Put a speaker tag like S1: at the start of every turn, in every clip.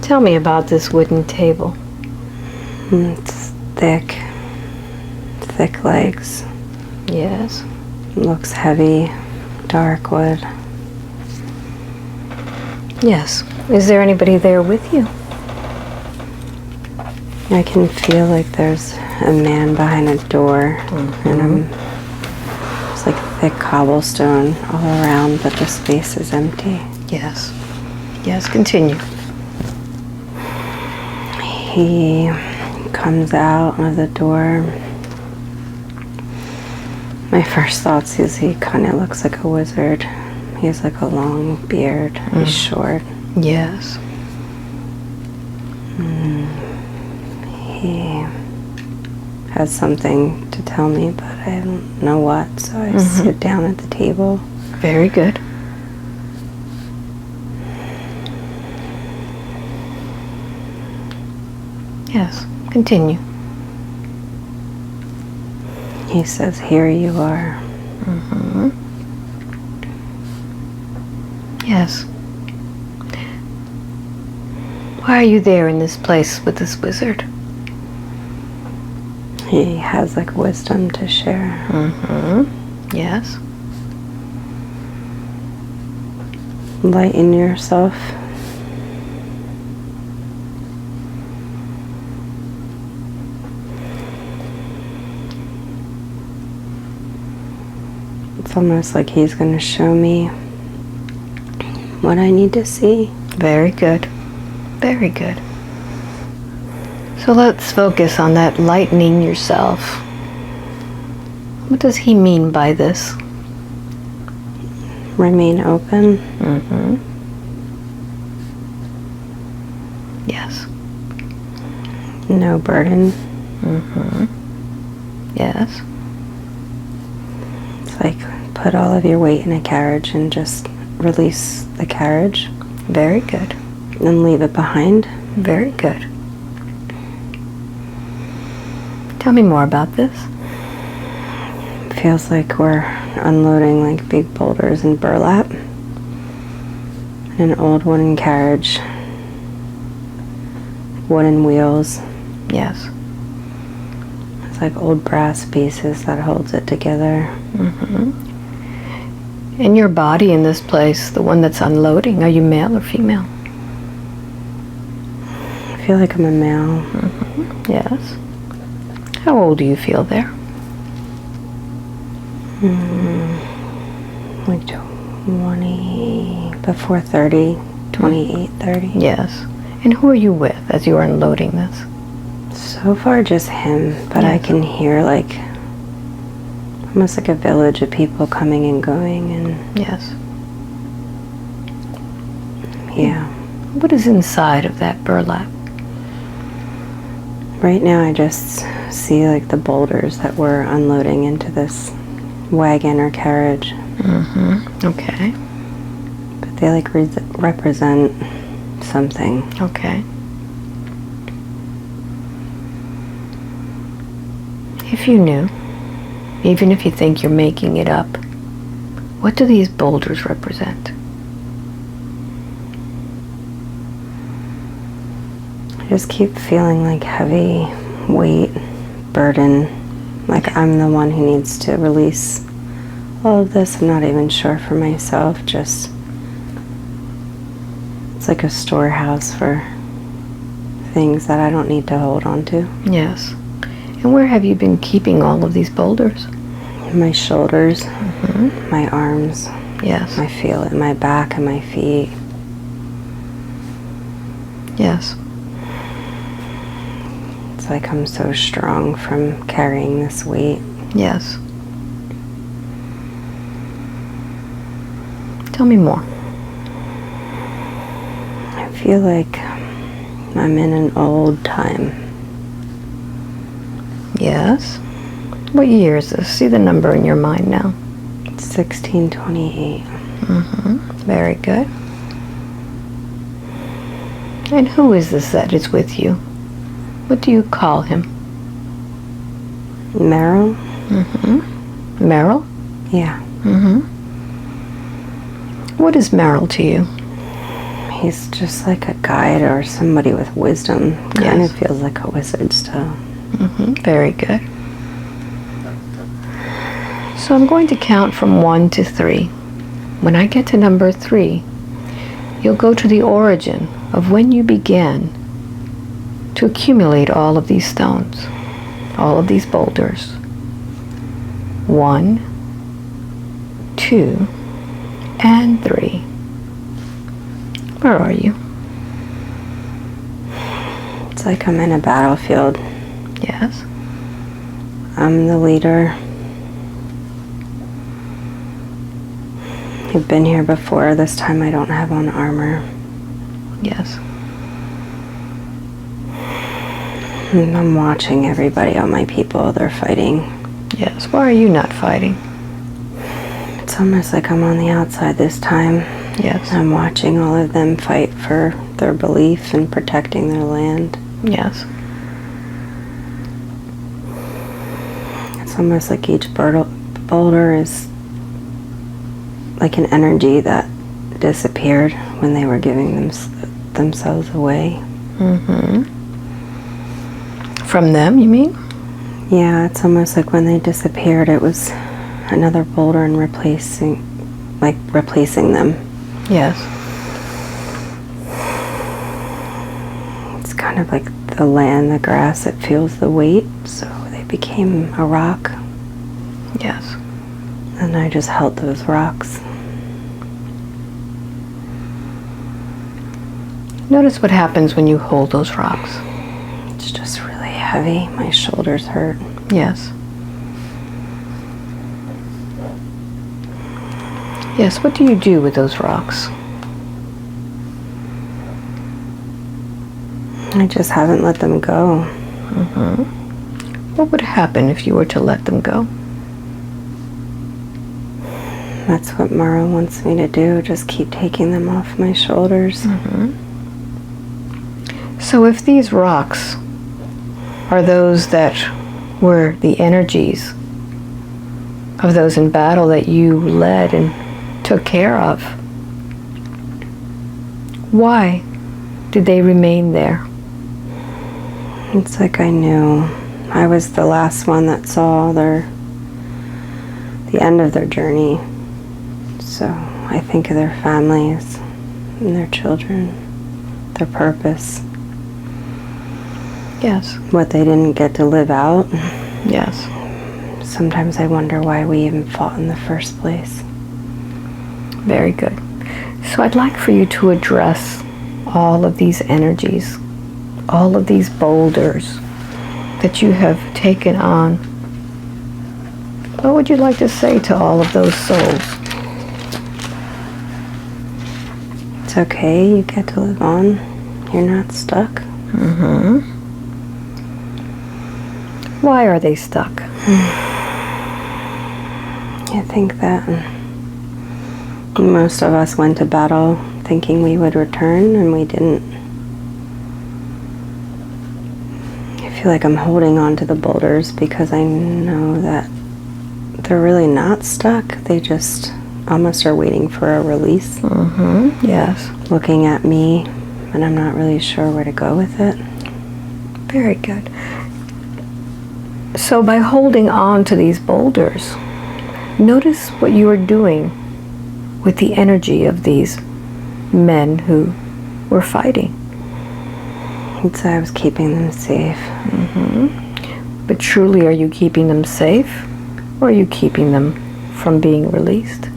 S1: Tell me about this wooden table.
S2: It's thick legs.
S1: Yes.
S2: Looks heavy, dark wood.
S1: Yes. Is there anybody there with you?
S2: I can feel like there's a man behind a door, and it's like thick cobblestone all around, but the space is empty.
S1: Yes. Yes, continue.
S2: He comes out of the door. My first thoughts is he kind of looks like a wizard. He has like a long beard. He's short.
S1: Yes.
S2: He has something to tell me, but I don't know what, so I sit down at the table.
S1: Very good. Yes, continue.
S2: He says, "Here you are."
S1: Yes. Why are you there in this place with this wizard?
S2: He has like wisdom to share.
S1: Yes.
S2: Lighten yourself. It's almost like he's going to show me what I need to see.
S1: Very good. Very good. So let's focus on that lightening yourself. What does he mean by this?
S2: Remain open.
S1: Yes.
S2: No burden.
S1: Yes.
S2: It's like put all of your weight in a carriage and just release the carriage.
S1: Very good.
S2: And leave it behind.
S1: Very good. Tell me more about this.
S2: Feels like we're unloading like big boulders in burlap. An old wooden carriage. Wooden wheels.
S1: Yes.
S2: It's like old brass pieces that holds it together.
S1: And your body in this place, the one that's unloading, are you male or female?
S2: I feel like I'm a male.
S1: Yes. How old do you feel there?
S2: Like 20, before 30, 28, 30.
S1: Yes. And who are you with as you are unloading this?
S2: So far just him, but I can hear like almost like a village of people coming and going, and
S1: Yes.
S2: yeah.
S1: What is inside of that burlap?
S2: Right now I just see like the boulders that we're unloading into this wagon or carriage.
S1: Okay.
S2: But they like represent something.
S1: Okay. If you knew, even if you think you're making it up, what do these boulders represent?
S2: I just keep feeling like heavy weight, burden, like I'm the one who needs to release all of this. I'm not even sure for myself, just it's like a storehouse for things that I don't need to hold on to.
S1: Yes. And where have you been keeping all of these boulders?
S2: My shoulders, my arms,
S1: Yes.
S2: I feel it in my back and my feet.
S1: Yes.
S2: It's like I'm so strong from carrying this weight.
S1: Yes. Tell me more.
S2: I feel like I'm in an old time.
S1: Yes. What year is this? See the number in your mind now.
S2: 1628.
S1: Very good. And who is this that is with you? What do you call him?
S2: Meryl?
S1: Merrill?
S2: Yeah.
S1: What is Merrill to you?
S2: He's just like a guide or somebody with wisdom. Kind
S1: Yes.
S2: of feels like a wizard still.
S1: Very good. So I'm going to count from 1 to 3. When I get to number 3, you'll go to the origin of when you began to accumulate all of these stones, all of these boulders. 1, 2, and 3. Where are you?
S2: It's like I'm in a battlefield.
S1: Yes.
S2: I'm the leader. You've been here before. This time I don't have on armor.
S1: Yes.
S2: And I'm watching everybody, all my people. They're fighting.
S1: Yes. Why are you not fighting?
S2: It's almost like I'm on the outside this time.
S1: Yes.
S2: I'm watching all of them fight for their belief and protecting their land.
S1: Yes.
S2: It's almost like each boulder is like an energy that disappeared when they were giving themselves away.
S1: From them, you mean?
S2: Yeah, it's almost like when they disappeared, it was another boulder and replacing them.
S1: Yes.
S2: It's kind of like the land, the grass, it feels the weight, so they became a rock.
S1: Yes.
S2: And I just held those rocks.
S1: Notice what happens when you hold those rocks.
S2: It's just really heavy. My shoulders hurt.
S1: Yes. Yes, what do you do with those rocks?
S2: I just haven't let them go.
S1: What would happen if you were to let them go?
S2: That's what Mara wants me to do, just keep taking them off my shoulders.
S1: So if these rocks are those that were the energies of those in battle that you led and took care of, why did they remain there?
S2: It's like I knew. I was the last one that saw the end of their journey. So I think of their families and their children, their purpose.
S1: Yes.
S2: What they didn't get to live out.
S1: Yes.
S2: Sometimes I wonder why we even fought in the first place.
S1: Very good. So I'd like for you to address all of these energies, all of these boulders that you have taken on. What would you like to say to all of those souls?
S2: It's okay, you get to live on. You're not stuck.
S1: Why are they stuck?
S2: I think that most of us went to battle thinking we would return, and we didn't. I feel like I'm holding on to the boulders because I know that they're really not stuck. They just almost are waiting for a release.
S1: Yes.
S2: Looking at me, and I'm not really sure where to go with it.
S1: Very good. So by holding on to these boulders, notice what you are doing with the energy of these men who were fighting.
S2: So I was keeping them safe.
S1: But truly, are you keeping them safe, or are you keeping them from being released?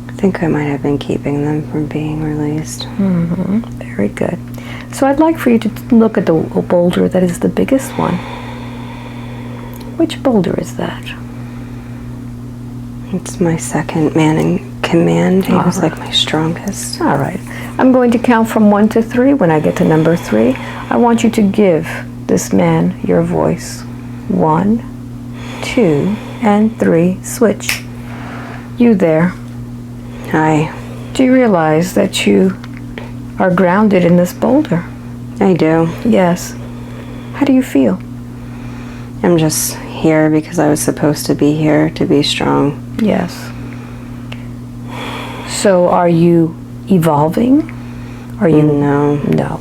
S2: I think I might have been keeping them from being released.
S1: Very good. So I'd like for you to look at the boulder that is the biggest one. Which boulder is that?
S2: It's my second man in command. He was like my strongest.
S1: All right. I'm going to count from 1 to 3. When I get to number 3, I want you to give this man your voice. 1, 2, and 3. Switch. You there.
S2: Hi.
S1: Do you realize that you are grounded in this boulder?
S2: I do.
S1: Yes. How do you feel?
S2: I'm just here because I was supposed to be here to be strong.
S1: Yes. So are you evolving, Are you?
S2: No.
S1: No.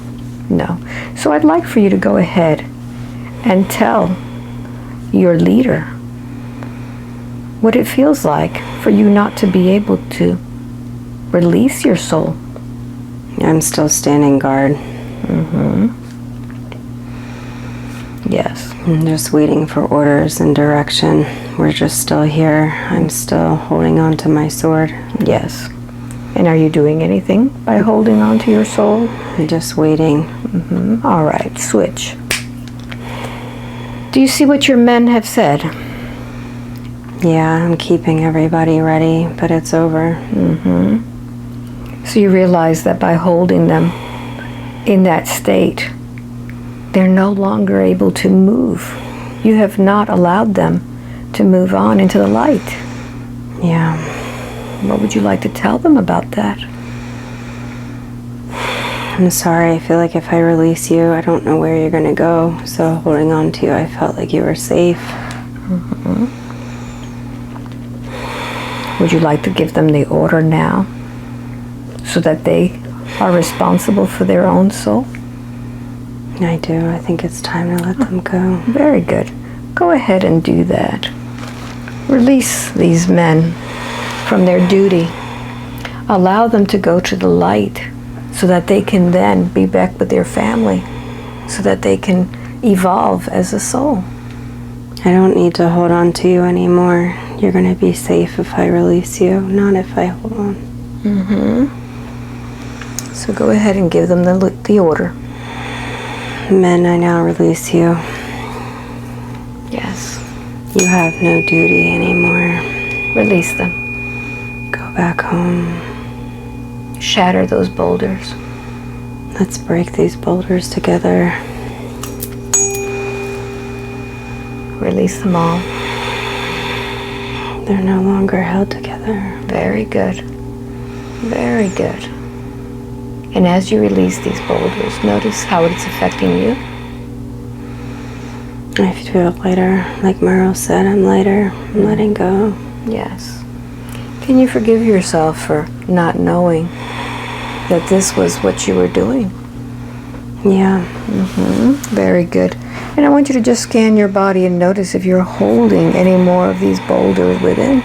S1: No. So I'd like for you to go ahead and tell your leader what it feels like for you not to be able to release your soul.
S2: I'm still standing guard.
S1: Yes.
S2: I'm just waiting for orders and direction. We're just still here. I'm still holding on to my sword.
S1: Yes. And are you doing anything by holding on to your soul?
S2: I'm just waiting.
S1: All right, switch. Do you see what your men have said?
S2: Yeah, I'm keeping everybody ready, but it's over.
S1: So you realize that by holding them in that state, they're no longer able to move. You have not allowed them to move on into the light.
S2: Yeah.
S1: What would you like to tell them about that?
S2: I'm sorry. I feel like if I release you, I don't know where you're going to go. So holding on to you, I felt like you were safe.
S1: Would you like to give them the order now so that they are responsible for their own soul?
S2: I do. I think it's time to let them go.
S1: Very good. Go ahead and do that. Release these men from their duty. Allow them to go to the light so that they can then be back with their family, so that they can evolve as a soul.
S2: I don't need to hold on to you anymore. You're going to be safe if I release you, not if I hold on.
S1: So go ahead and give them the order.
S2: Men, I now release you.
S1: Yes.
S2: You have no duty anymore.
S1: Release them.
S2: Go back home.
S1: Shatter those boulders.
S2: Let's break these boulders together.
S1: Release them all.
S2: They're no longer held together.
S1: Very good. Very good. And as you release these boulders, notice how it's affecting you.
S2: I feel lighter. Like Merle said, I'm lighter. I'm letting go.
S1: Yes. Can you forgive yourself for not knowing that this was what you were doing?
S2: Yeah.
S1: Very good. And I want you to just scan your body and notice if you're holding any more of these boulders within.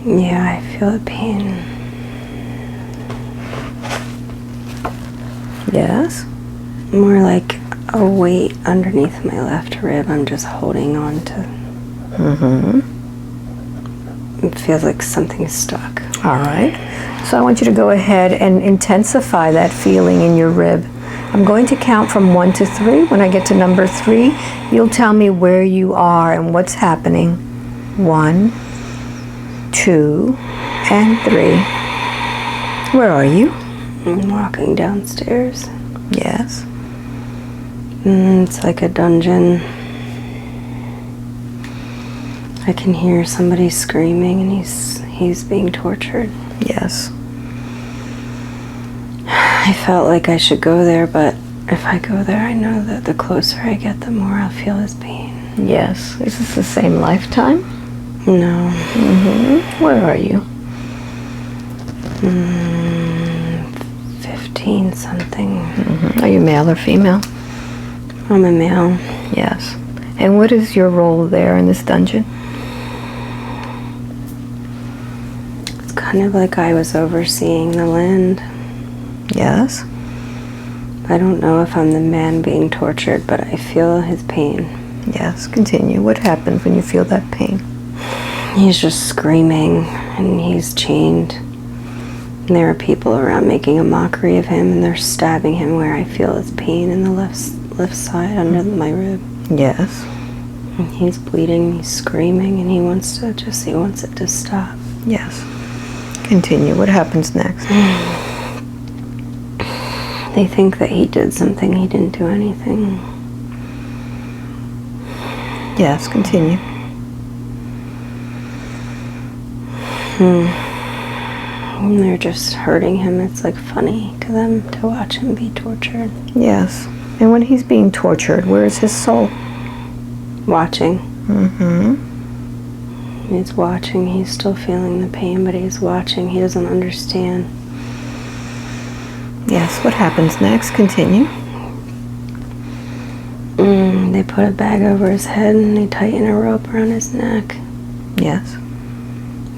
S2: Yeah, I feel the pain.
S1: Yes?
S2: More like a weight underneath my left rib. I'm just holding on to. It feels like something's stuck.
S1: All right. So I want you to go ahead and intensify that feeling in your rib. I'm going to count from 1 to 3. When I get to number 3, you'll tell me where you are and what's happening. 1, 2, and 3. Where are you?
S2: I'm walking downstairs.
S1: Yes.
S2: It's like a dungeon. I can hear somebody screaming and he's being tortured.
S1: Yes.
S2: I felt like I should go there, but if I go there, I know that the closer I get, the more I'll feel his pain.
S1: Yes. Is this the same lifetime?
S2: No.
S1: Where are you?
S2: 15 something.
S1: Are you male or female?
S2: I'm a male.
S1: Yes. And what is your role there in this dungeon?
S2: It's kind of like I was overseeing the land.
S1: Yes.
S2: I don't know if I'm the man being tortured, but I feel his pain.
S1: Yes. Continue. What happens when you feel that pain?
S2: He's just screaming, and he's chained. And there are people around making a mockery of him, and they're stabbing him where I feel his pain in the left side under my rib.
S1: Yes.
S2: And he's bleeding, he's screaming, and he wants it to stop.
S1: Yes. Continue. What happens next?
S2: They think that he did something. He didn't do anything.
S1: Yes. Continue.
S2: And they're just hurting him. It's like funny to them to watch him be tortured.
S1: Yes. And when he's being tortured, where is his soul?
S2: Watching. He's watching. He's still feeling the pain, but he's watching. He doesn't understand.
S1: Yes, what happens next? Continue.
S2: They put a bag over his head and they tighten a rope around his neck.
S1: Yes.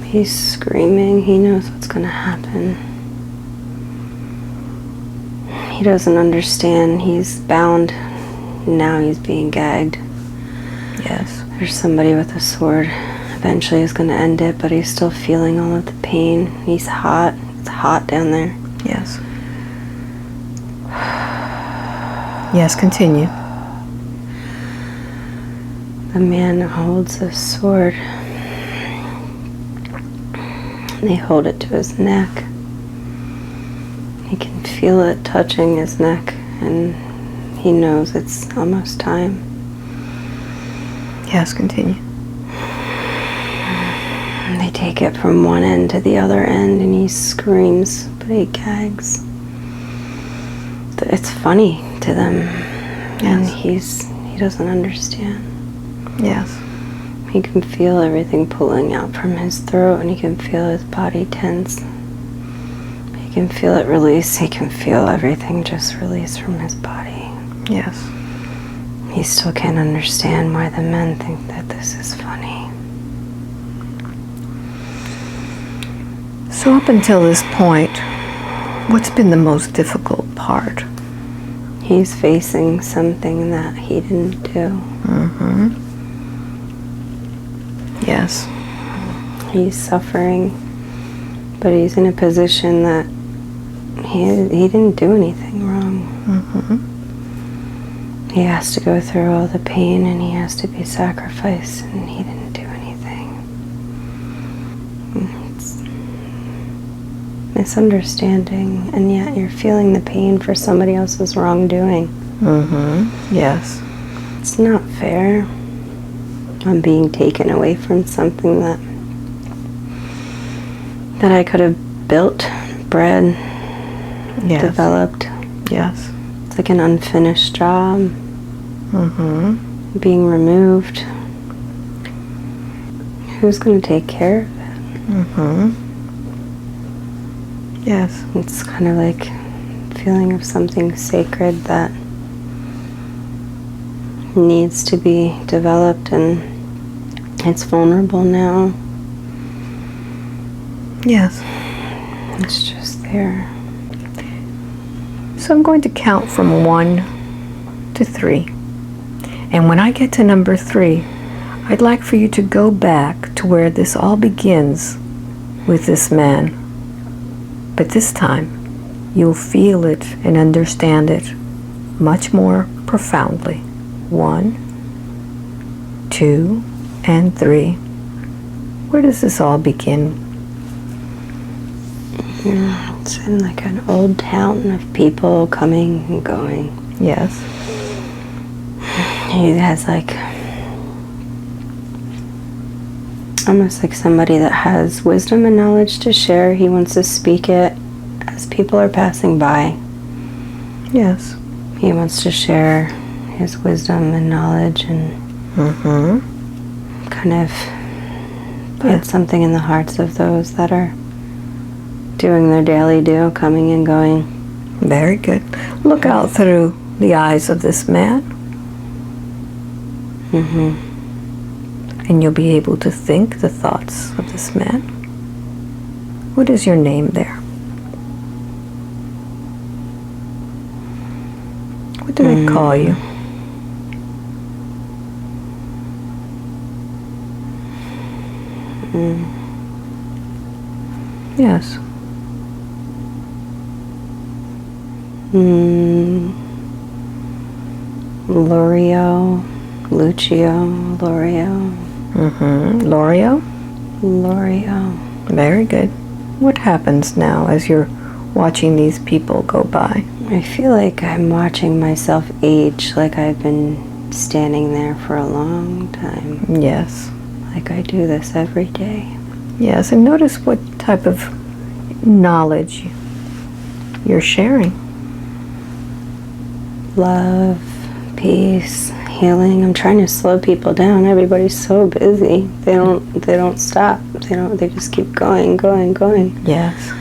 S2: He's screaming. He knows what's going to happen. He doesn't understand. He's bound. Now he's being gagged.
S1: Yes.
S2: There's somebody with a sword. Eventually is going to end it, but he's still feeling all of the pain. He's hot. It's hot down there.
S1: Yes. Yes, continue.
S2: The man holds a sword. They hold it to his neck. He can feel it touching his neck, and he knows it's almost time.
S1: Yes, continue.
S2: They take it from one end to the other end, and he screams, but he gags. It's funny to them, and he doesn't understand.
S1: Yes.
S2: He can feel everything pulling out from his throat, and he can feel his body tense. He can feel it release. He can feel everything just release from his body.
S1: Yes.
S2: He still can't understand why the men think that this is funny.
S1: So up until this point, what's been the most difficult part?
S2: He's facing something that he didn't do.
S1: Mm-hmm. Yes.
S2: He's suffering, but he's in a position that he didn't do anything wrong.
S1: Mm-hmm.
S2: He has to go through all the pain, and he has to be sacrificed, and he didn't do anything. It's misunderstanding, and yet you're feeling the pain for somebody else's wrongdoing.
S1: Mm-hmm. Yes.
S2: It's not fair. I'm being taken away from something that I could have built, bred, developed.
S1: Yes.
S2: It's like an unfinished job.
S1: Mm-hmm.
S2: Being removed. Who's going to take care of it?
S1: Mm-hmm. Yes.
S2: It's kind of like a feeling of something sacred that needs to be developed, and it's vulnerable now.
S1: Yes.
S2: It's just there.
S1: So I'm going to count from 1 to 3. And when I get to number 3, I'd like for you to go back to where this all begins with this man. But this time, you'll feel it and understand it much more profoundly. 1, 2, and 3. Where does this all begin?
S2: It's in like an old town of people coming and going.
S1: Yes.
S2: He has like almost like somebody that has wisdom and knowledge to share. He wants to speak it as people are passing by.
S1: Yes.
S2: He wants to share his wisdom and knowledge and kind of put something in the hearts of those that are doing their daily do, coming and going.
S1: Very good. Look out through the eyes of this man. And you'll be able to think the thoughts of this man. What is your name there? What do they call you? Yes.
S2: Lorio, Lucio, Lorio.
S1: Lorio?
S2: Lorio.
S1: Very good. What happens now as you're watching these people go by?
S2: I feel like I'm watching myself age, like I've been standing there for a long time.
S1: Yes.
S2: Like I do this every day.
S1: Yes, and notice what type of knowledge you're sharing.
S2: Love, peace, healing. I'm trying to slow people down. Everybody's so busy. They don't stop. They just keep going.
S1: Yes.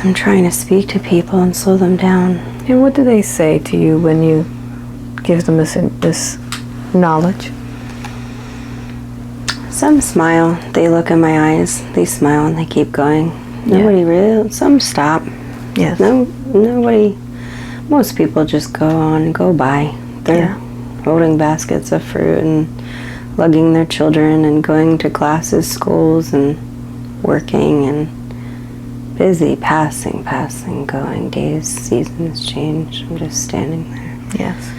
S2: I'm trying to speak to people and slow them down.
S1: And what do they say to you when you give them this knowledge?
S2: Some smile. They look in my eyes. They smile and they keep going. Nobody really. Some stop.
S1: Yes.
S2: Nobody. Most people just go on and go by. They're holding baskets of fruit and lugging their children and going to classes, schools, and working and busy, passing, going. Days, seasons change. I'm just standing there.
S1: Yes.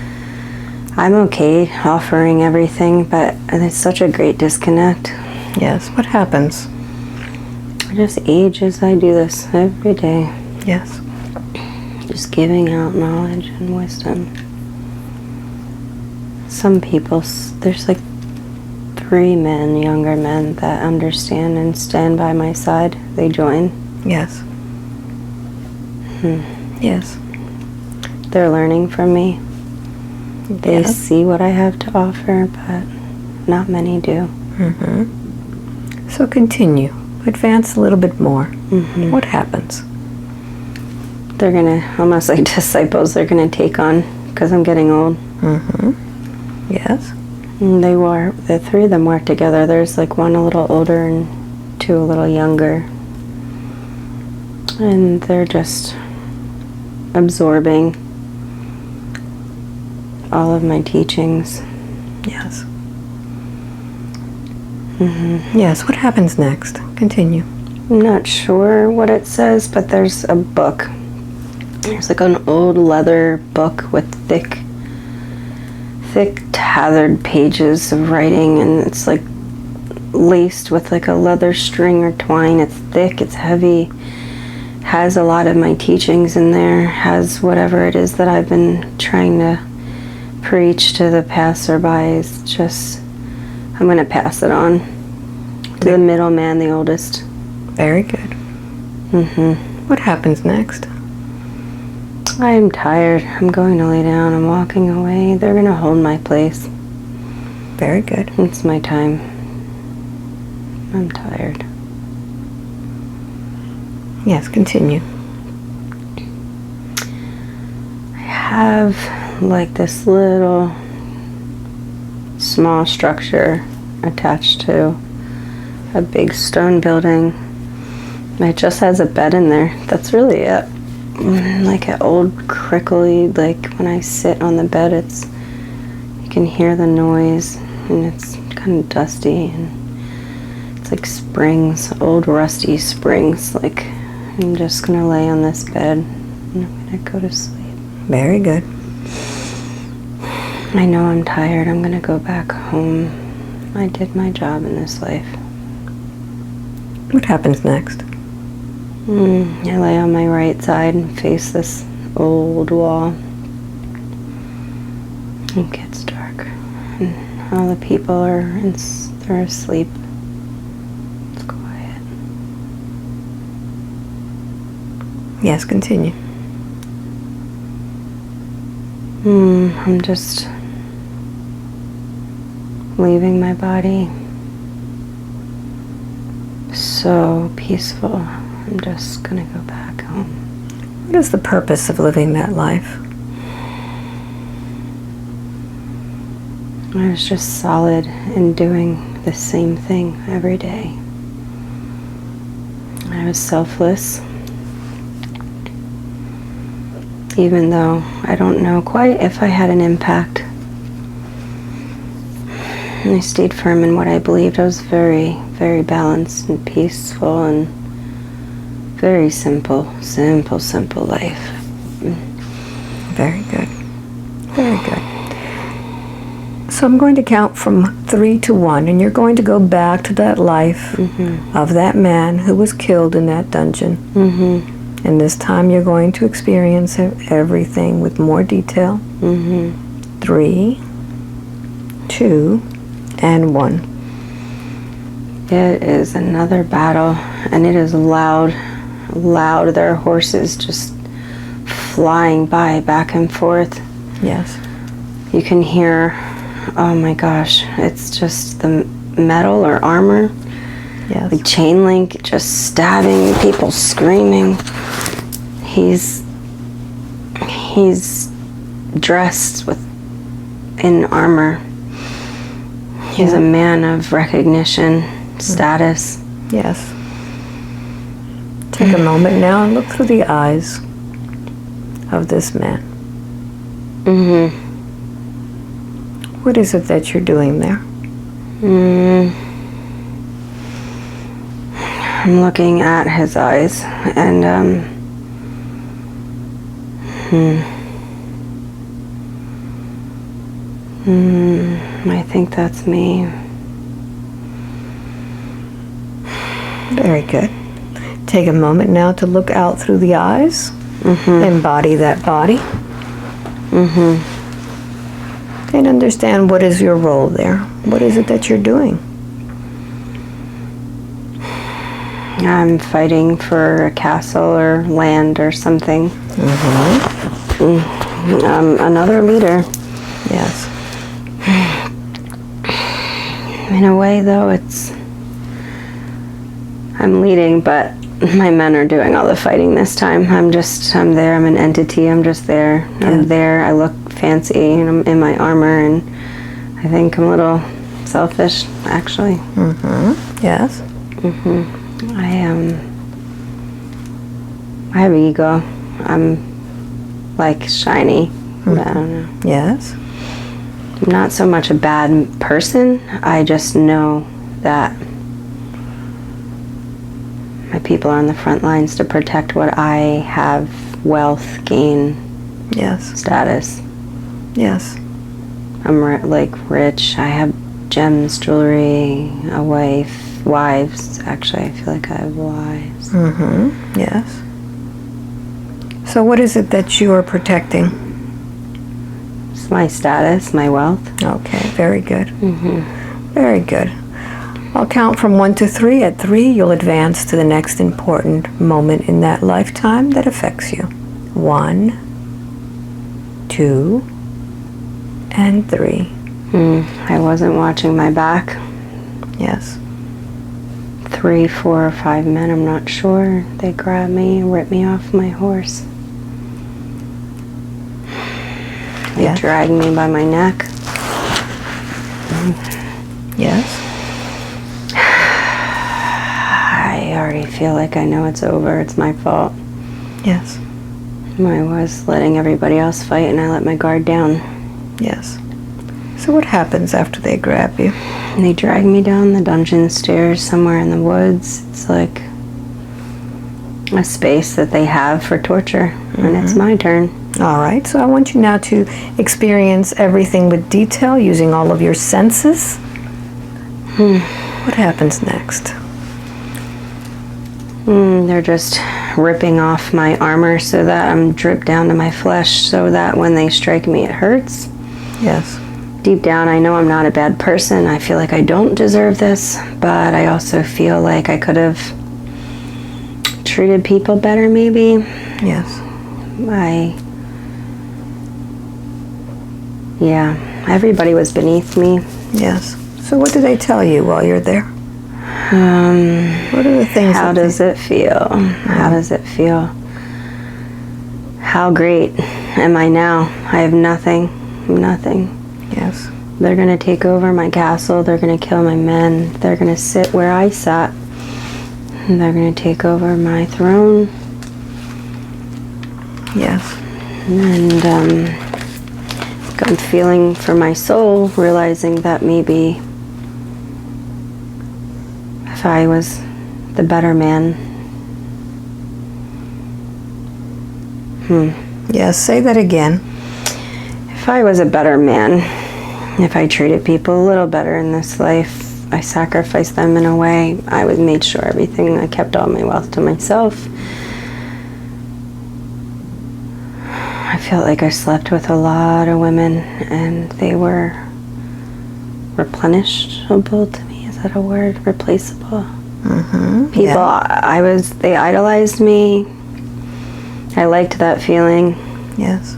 S2: I'm okay offering everything, but it's such a great disconnect.
S1: Yes. What happens?
S2: I just age as I do this every day.
S1: Yes.
S2: Just giving out knowledge and wisdom. Some people, there's like 3 men, younger men, that understand and stand by my side. They join.
S1: Yes. Yes.
S2: They're learning from me. They see what I have to offer, but not many do.
S1: So continue. Advance a little bit more. What happens?
S2: They're going to, almost like disciples, they're going to take on, because I'm getting old.
S1: Yes.
S2: And the 3 of them work together. There's like 1 a little older and 2 a little younger. And they're just absorbing all of my teachings.
S1: Yes. Yes, what happens next? Continue.
S2: I'm not sure what it says, but there's a book. There's like an old leather book with thick tethered pages of writing, and it's like laced with like a leather string or twine. It's thick, it's heavy, has a lot of my teachings in there, has whatever it is that I've been trying to preach to the passerbys. Just, I'm going to pass it on to the middle man, the oldest.
S1: Very good. What happens next?
S2: I'm tired. I'm going to lay down. I'm walking away. They're going to hold my place.
S1: Very good.
S2: It's my time. I'm tired.
S1: Yes, continue.
S2: I have like this little small structure attached to a big stone building. It just has a bed in there. That's really it. Like an old crickly, like when I sit on the bed, you can hear the noise, and it's kind of dusty, and it's like springs, old rusty springs. Like, I'm just gonna lay on this bed and I'm gonna go to sleep.
S1: Very good.
S2: I know I'm tired. I'm gonna go back home. I did my job in this life.
S1: What happens next?
S2: I lay on my right side and face this old wall. It gets dark, and all the people they're asleep. It's quiet.
S1: Yes, continue.
S2: I'm just leaving my body. So peaceful. I'm just gonna go back home.
S1: What is the purpose of living that life?
S2: I was just solid in doing the same thing every day. I was selfless. Even though I don't know quite if I had an impact. And I stayed firm in what I believed. I was very, very balanced and peaceful and very simple life.
S1: Very good. Very good. So I'm going to count from 3 to 1, and you're going to go back to that life of that man who was killed in that dungeon. And this time you're going to experience everything with more detail. 3, 2, and 1.
S2: It is another battle, and it is loud. There are horses just flying by, back and forth.
S1: Yes.
S2: You can hear, oh my gosh, it's just the metal or armor.
S1: Yes.
S2: Like chain link, just stabbing, people screaming. He's dressed in armor. He's a man of recognition, status.
S1: Yes. Take a moment now and look through the eyes of this man. What is it that you're doing there?
S2: I'm looking at his eyes, and I think that's me.
S1: Very good. Take a moment now to look out through the eyes. Embody that body. And understand what is your role there. What is it that you're doing?
S2: I'm fighting for a castle or land or something. Another leader.
S1: Yes.
S2: In a way, though, I'm leading, but my men are doing all the fighting this time. I'm there. I'm an entity. I'm just there. I'm there. I look fancy, and I'm in my armor, and I think I'm a little selfish, actually.
S1: Yes.
S2: I have ego. I'm like shiny. But I don't know.
S1: Yes.
S2: I'm not so much a bad person. I just know that my people are on the front lines to protect what I have, wealth, gain, status.
S1: Yes.
S2: I'm rich. I have gems, jewelry, a wife, wives. Actually, I feel like I have wives.
S1: Yes. So what is it that you are protecting?
S2: It's my status, my wealth.
S1: Okay, very good. Very good. I'll count from 1 to 3. At 3, you'll advance to the next important moment in that lifetime that affects you. 1, 2, and 3.
S2: I wasn't watching my back.
S1: Yes.
S2: 3, 4, or 5 men, I'm not sure. They grabbed me and ripped me off my horse. They dragged me by my neck.
S1: Yes.
S2: I already feel like I know it's over. It's my fault.
S1: Yes.
S2: I was letting everybody else fight, and I let my guard down.
S1: Yes. So what happens after they grab you?
S2: They drag me down the dungeon stairs somewhere in the woods. It's like a space that they have for torture, and it's my turn.
S1: All right, so I want you now to experience everything with detail using all of your senses. What happens next?
S2: They're just ripping off my armor so that I'm dripped down to my flesh, so that when they strike me, it hurts.
S1: Yes.
S2: Deep down, I know I'm not a bad person. I feel like I don't deserve this, but I also feel like I could have treated people better, maybe.
S1: Yes.
S2: Everybody was beneath me.
S1: Yes. So what do they tell you while you're there? What are the things?
S2: How does it feel? How does it feel? How great am I now? I have nothing. Nothing.
S1: Yes.
S2: They're going to take over my castle. They're going to kill my men. They're going to sit where I sat. And they're going to take over my throne.
S1: Yes.
S2: And I'm feeling for my soul, realizing that maybe if I was the better man.
S1: Yes, say that again.
S2: If I was a better man, if I treated people a little better in this life, I sacrificed them in a way, I made sure everything, I kept all my wealth to myself. I felt like I slept with a lot of women, and they were replenishable to me. Is that a word? Replaceable? People, they idolized me. I liked that feeling.
S1: Yes.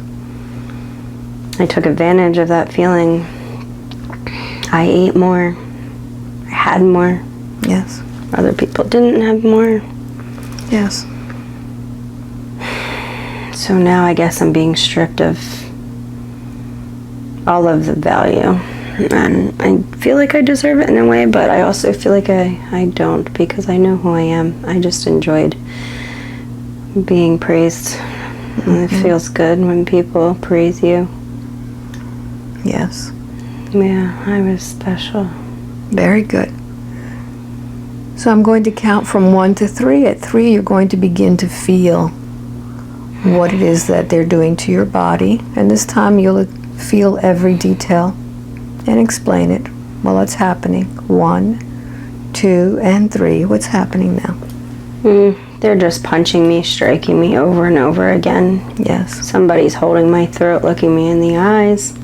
S2: I took advantage of that feeling. I ate more. I had more.
S1: Yes.
S2: Other people didn't have more.
S1: Yes.
S2: So now I guess I'm being stripped of all of the value. And I feel like I deserve it in a way, but I also feel like I don't, because I know who I am. I just enjoyed being praised. And it feels good when people praise you.
S1: Yes.
S2: Yeah, I was special.
S1: Very good. So I'm going to count from 1 to 3. At 3, you're going to begin to feel what it is that they're doing to your body. And this time you'll feel every detail and explain it while it's happening. 1, 2, and 3. What's happening now?
S2: They're just punching me, striking me over and over again.
S1: Yes.
S2: Somebody's holding my throat, looking me in the eyes.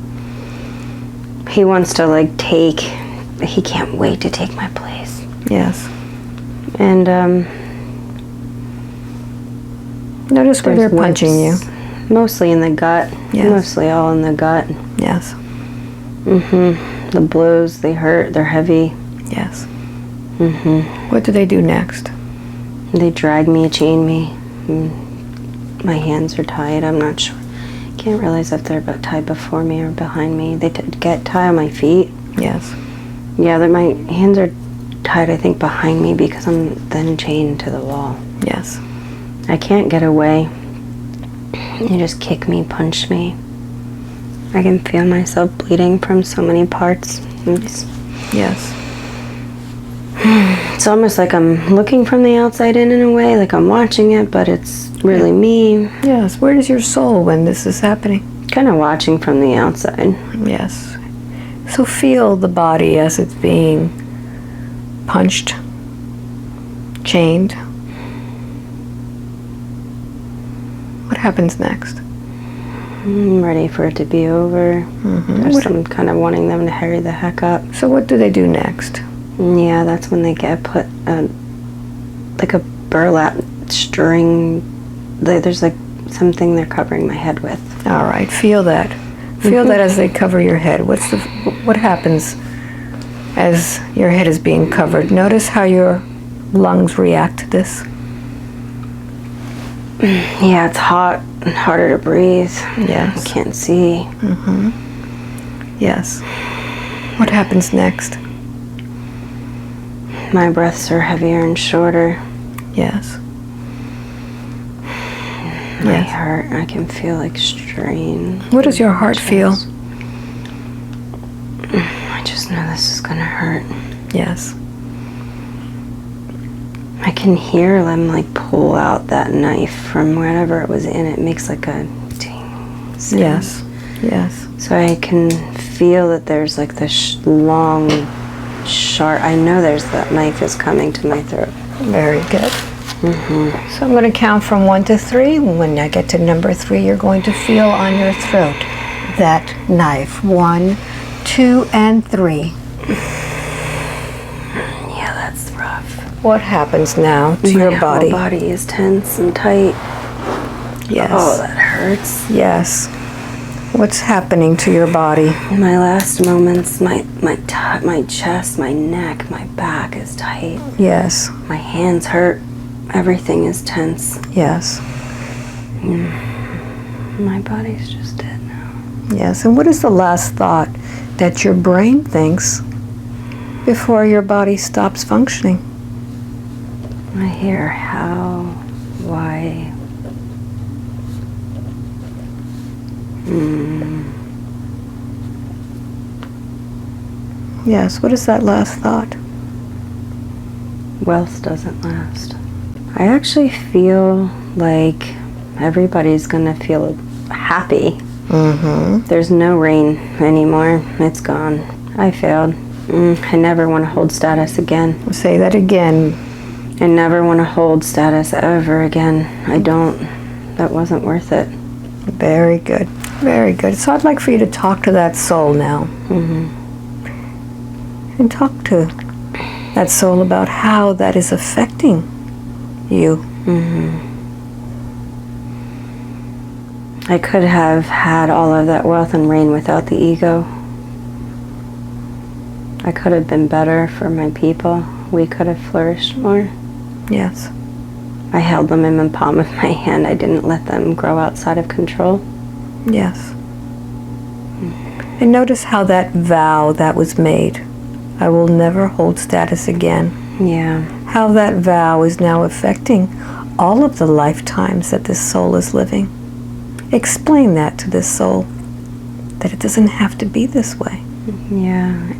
S2: He wants to he can't wait to take my place.
S1: Yes.
S2: And
S1: notice where they're punching you.
S2: Mostly in the gut.
S1: Yes.
S2: Mostly all in the gut.
S1: Yes.
S2: The blows, they hurt, they're heavy.
S1: Yes. What do they do next?
S2: They drag me, chain me. My hands are tied, I'm not sure. Can't realize if they're tied before me or behind me. They get tied on my feet.
S1: Yes.
S2: Yeah, my hands are tied, I think, behind me because I'm then chained to the wall.
S1: Yes.
S2: I can't get away. You just kick me, punch me. I can feel myself bleeding from so many parts.
S1: Yes.
S2: It's almost like I'm looking from the outside in a way, like I'm watching it, but it's really me.
S1: Yes. Where is your soul when this is happening?
S2: Kind of watching from the outside.
S1: Yes. So feel the body as it's being punched, chained. What happens next?
S2: I'm ready for it to be over. There's some kind of wanting them to hurry the heck up.
S1: So what do they do next?
S2: Yeah, that's when they get put like a burlap string. There's like something they're covering my head with.
S1: All right, feel that. Feel that as they cover your head. What happens as your head is being covered? Notice how your lungs react to this.
S2: Yeah, it's hot and harder to breathe.
S1: Yes.
S2: I can't see.
S1: Yes. What happens next?
S2: My breaths are heavier and shorter.
S1: Yes.
S2: My heart, I can feel like strain.
S1: What does your heart feel?
S2: I just know this is gonna hurt.
S1: Yes.
S2: I can hear them like pull out that knife from wherever it was in. It makes like a ding sound.
S1: Yes. Yes.
S2: So I can feel that there's like this long, sharp. I know that knife is coming to my throat.
S1: Very good. So I'm going to count from 1 to 3. When I get to number 3, you're going to feel on your throat that knife. 1, 2, and 3.
S2: Yeah, that's rough.
S1: What happens now to your body?
S2: My whole body is tense and tight.
S1: Yes.
S2: Oh, that hurts.
S1: Yes. What's happening to your body?
S2: In my last moments, my chest, my neck, my back is tight.
S1: Yes.
S2: My hands hurt. Everything is tense.
S1: Yes.
S2: My body's just dead now.
S1: Yes. And what is the last thought that your brain thinks before your body stops functioning?
S2: I hear how, why.
S1: Yes. What is that last thought?
S2: Wealth doesn't last. I actually feel like everybody's gonna feel happy. There's no rain anymore. It's gone. I failed. I never want to hold status again.
S1: Say that again.
S2: I never want to hold status ever again. I don't. That wasn't worth it.
S1: Very good. Very good. So I'd like for you to talk to that soul now. And talk to that soul about how that is affecting you.
S2: I could have had all of that wealth and reign without the ego. I could have been better for my people. We could have flourished more.
S1: Yes.
S2: I held them in the palm of my hand. I didn't let them grow outside of control.
S1: Yes. And notice how that vow that was made, I will never hold status again.
S2: Yeah.
S1: How that vow is now affecting all of the lifetimes that this soul is living. Explain that to this soul, that it doesn't have to be this way.
S2: Yeah,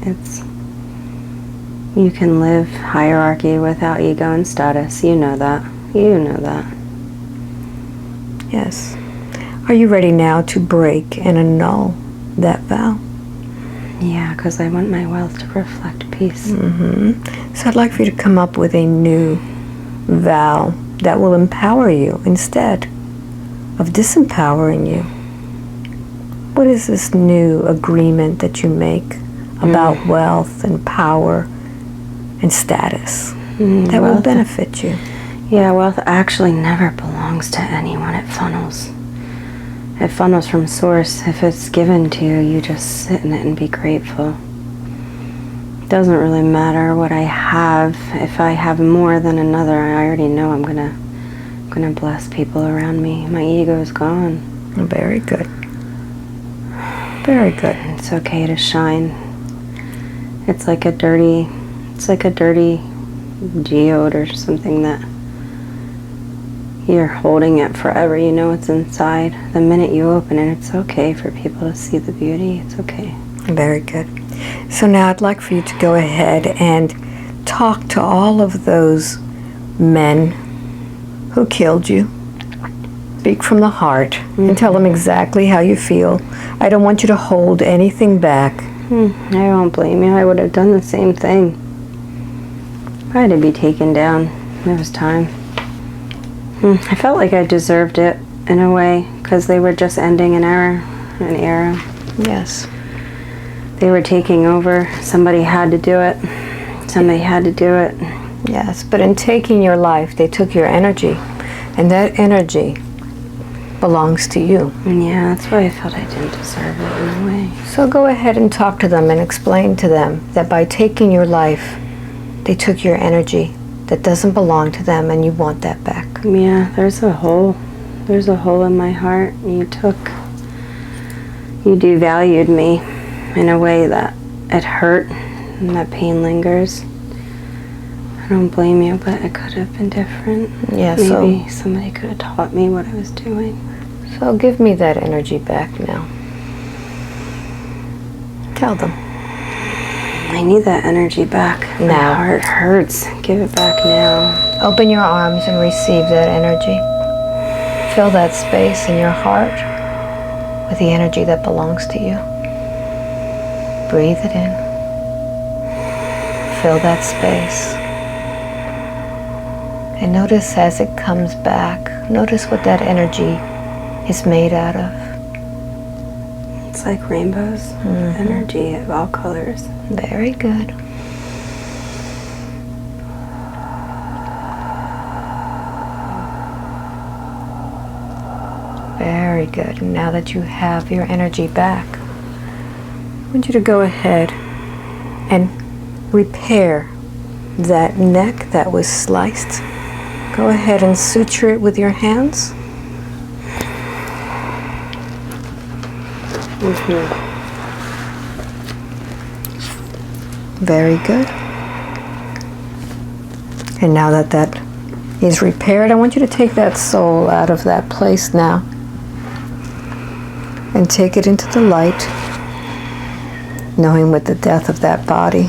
S2: you can live hierarchy without ego and status. You know that. You know that.
S1: Yes. Are you ready now to break and annul that vow?
S2: Yeah, because I want my wealth to reflect peace.
S1: So I'd like for you to come up with a new vow that will empower you instead of disempowering you. What is this new agreement that you make about wealth and power and status that will benefit you?
S2: Yeah, wealth actually never belongs to anyone. It funnels. It funnels from source. If it's given to you, you just sit in it and be grateful. It doesn't really matter what I have. If I have more than another, I already know I'm gonna bless people around me. My ego is gone.
S1: Very good. Very good.
S2: It's okay to shine. It's like a dirty geode or something that you're holding it forever. You know it's inside. The minute you open it, it's okay for people to see the beauty. It's okay.
S1: Very good. So now I'd like for you to go ahead and talk to all of those men who killed you. Speak from the heart and tell them exactly how you feel. I don't want you to hold anything back.
S2: I won't blame you. I would have done the same thing. I had to be taken down. It was time. I felt like I deserved it in a way because they were just ending an era.
S1: Yes.
S2: They were taking over. Somebody had to do it. Somebody had to do it.
S1: Yes, but in taking your life, they took your energy, and that energy belongs to you.
S2: And yeah, that's why I felt I didn't deserve it in a way.
S1: So go ahead and talk to them and explain to them that by taking your life, they took your energy that doesn't belong to them, and you want that back.
S2: Yeah, there's a hole. There's a hole in my heart. You devalued me in a way that it hurt, and that pain lingers. I don't blame you, but it could have been different.
S1: Yeah,
S2: Maybe somebody could have taught me what I was doing.
S1: So give me that energy back now. Tell them.
S2: I need that energy back.
S1: Now.
S2: My heart hurts. Give it back now.
S1: Open your arms and receive that energy. Fill that space in your heart with the energy that belongs to you. Breathe it in. Fill that space. And notice as it comes back, notice what that energy is made out of.
S2: It's like rainbows. Energy of all colors.
S1: Very good. Very good. And now that you have your energy back, I want you to go ahead and repair that neck that was sliced. Go ahead and suture it with your hands. Very good. And now that that is repaired, I want you to take that soul out of that place now and take it into the light, knowing with the death of that body,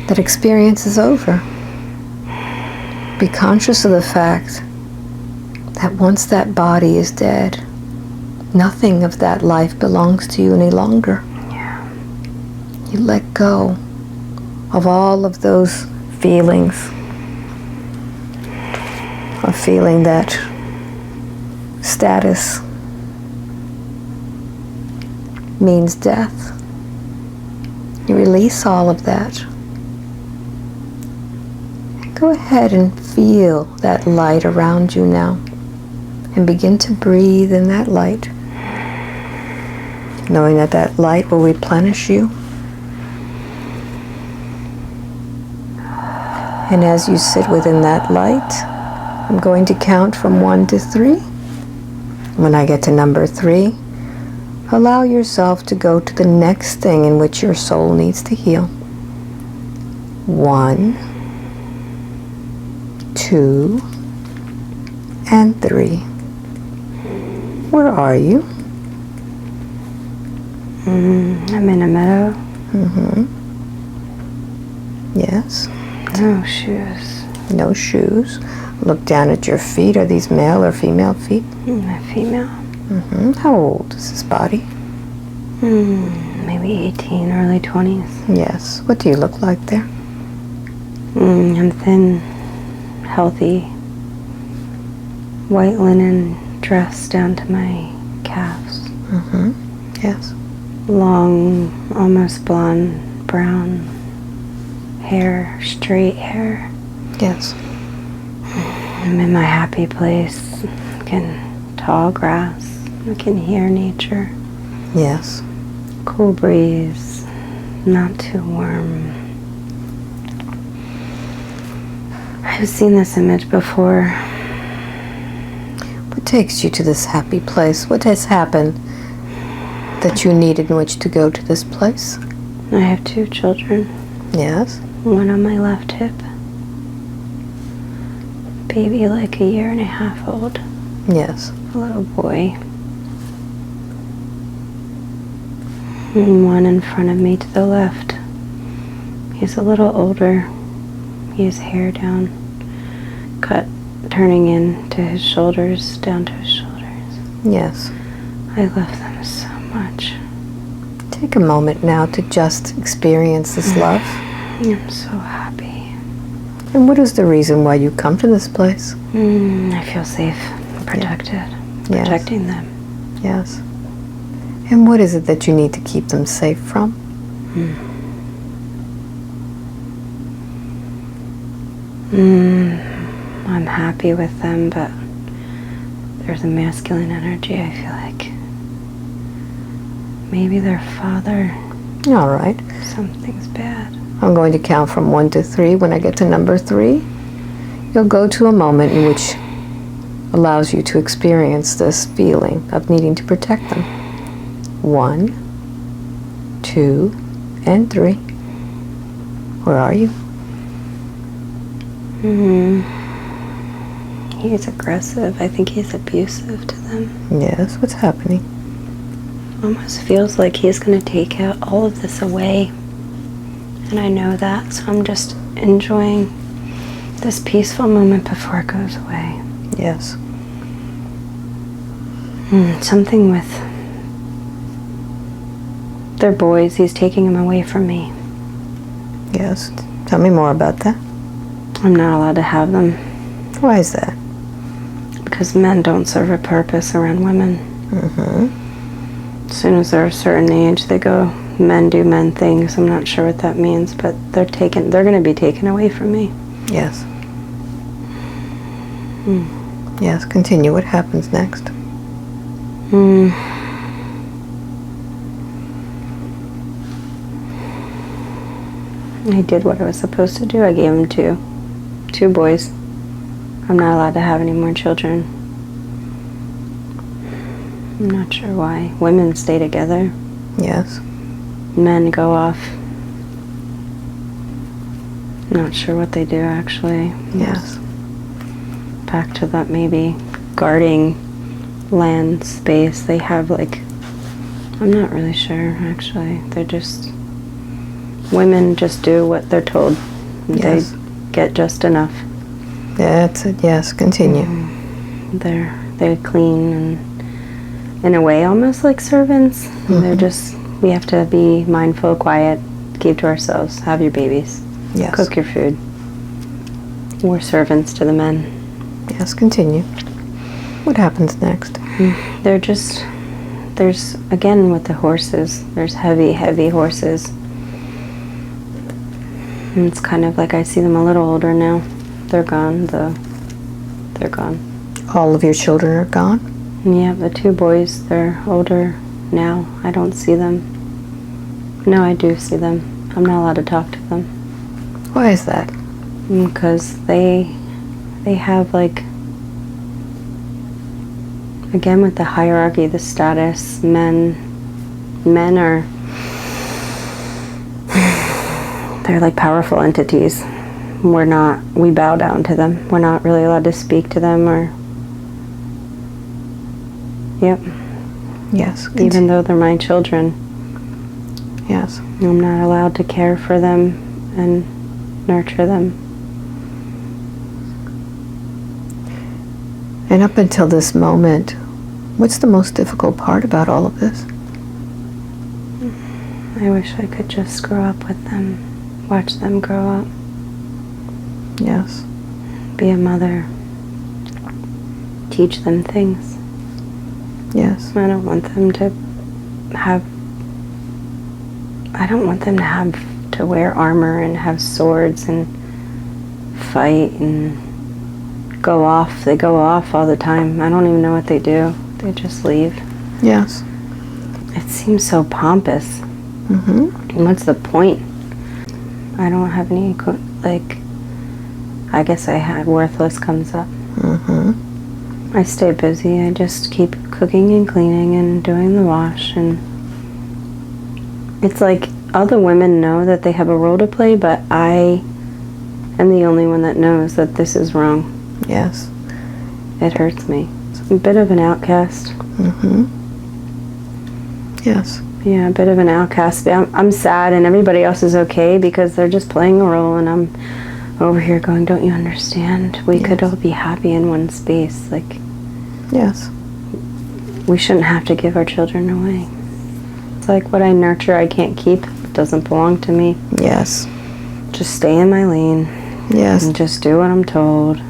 S1: that experience is over. Be conscious of the fact that once that body is dead, nothing of that life belongs to you any longer.
S2: Yeah.
S1: You let go of all of those feelings, of feeling that status means death. You release all of that. Go ahead and feel that light around you now. and begin to breathe in that light, knowing that that light will replenish you. And as you sit within that light, I'm going to count from 1 to 3. When I get to number 3, allow yourself to go to the next thing in which your soul needs to heal. 1, 2, and 3. Where are you?
S2: I'm in a meadow.
S1: Yes.
S2: No shoes.
S1: No shoes. Look down at your feet. Are these male or female feet?
S2: Female.
S1: How old is this body?
S2: Maybe 18, early 20s.
S1: Yes. What do you look like there?
S2: I'm thin, healthy, white linen dress down to my calves.
S1: Yes.
S2: Long, almost blonde, brown hair, straight hair.
S1: Yes.
S2: I'm in my happy place. I can tall grass. I can hear nature.
S1: Yes.
S2: Cool breeze, not too warm. I've seen this image before.
S1: What takes you to this happy place? What has happened that you needed in which to go to this place?
S2: I have 2 children.
S1: Yes.
S2: One on my left hip. Baby like 1.5 years old.
S1: Yes.
S2: A little boy. And one in front of me to the left. He's a little older. He has hair down, cut, turning in to his shoulders, down to his shoulders.
S1: Yes.
S2: I love them so much.
S1: Take a moment now to just experience this love.
S2: I'm so happy.
S1: And what is the reason why you come to this place?
S2: I feel safe, protected,
S1: Yes.
S2: protecting them.
S1: Yes. And what is it that you need to keep them safe from?
S2: I'm happy with them, but there's a masculine energy, I feel like. Maybe their father,
S1: All right.
S2: something's bad.
S1: I'm going to count from 1 to 3. When I get to number 3, you'll go to a moment in which allows you to experience this feeling of needing to protect them. 1, 2, and 3. Where are you?
S2: He's aggressive. I think he's abusive to them.
S1: Yes, what's happening?
S2: Almost feels like he's going to take out all of this away. And I know that, so I'm just enjoying this peaceful moment before it goes away.
S1: Yes.
S2: Something with their boys. He's taking them away from me.
S1: Yes. Tell me more about that.
S2: I'm not allowed to have them
S1: Why is that?
S2: because men don't serve a purpose around women. As soon as they're a certain age, they go, men do men things. I'm not sure what that means, but they're going to be taken away from me.
S1: Yes. Yes, continue. What happens next?
S2: I did what I was supposed to do. I gave him two boys. I'm not allowed to have any more children. I'm not sure why. Women stay together.
S1: Yes.
S2: Men go off. Not sure what they do, actually.
S1: Yes.
S2: Back to that maybe guarding land space. They have I'm not really sure, actually. They're just, women just do what they're told.
S1: Yes.
S2: They get just enough.
S1: That's it. Yes, continue.
S2: They clean and in a way almost like servants. They're just, we have to be mindful, quiet, keep to ourselves, have your babies,
S1: Yes.
S2: cook your food. We're servants to the men.
S1: Yes, continue. What happens next?
S2: They're just, there's, again with the horses, there's heavy, heavy horses. And it's kind of like I see them a little older now. They're gone, though. They're gone.
S1: All of your children are gone?
S2: Yeah, the 2 boys, they're older now. I don't see them. No, I do see them. I'm not allowed to talk to them.
S1: Why is that?
S2: Because they have, like, again with the hierarchy, the status, men are, they're like powerful entities. We bow down to them. We're not really allowed to speak to them or, yep.
S1: Yes.
S2: Even though they're my children.
S1: Yes.
S2: I'm not allowed to care for them and nurture them.
S1: And up until this moment, what's the most difficult part about all of this?
S2: I wish I could just grow up with them, watch them grow up.
S1: Yes.
S2: Be a mother. Teach them things.
S1: Yes.
S2: I don't want them to wear armor and have swords and fight and go off. They go off all the time. I don't even know what they do. They just leave.
S1: Yes.
S2: It seems so pompous.
S1: Mm-hmm.
S2: What's the point? I don't have any, I guess I had worthless comes up.
S1: Mm-hmm.
S2: I stay busy. I just keep cooking and cleaning and doing the wash. And it's like all the women know that they have a role to play, but I am the only one that knows that this is wrong.
S1: Yes.
S2: It hurts me. It's a bit of an outcast.
S1: Mm-hmm. Yes.
S2: Yeah, a bit of an outcast. I'm sad and everybody else is okay because they're just playing a role and I'm over here going, don't you understand? We could all be happy in one space. Like,
S1: yes.
S2: We shouldn't have to give our children away. It's like what I nurture I can't keep. It doesn't belong to me.
S1: Yes.
S2: Just stay in my lane.
S1: Yes.
S2: And just do what I'm told.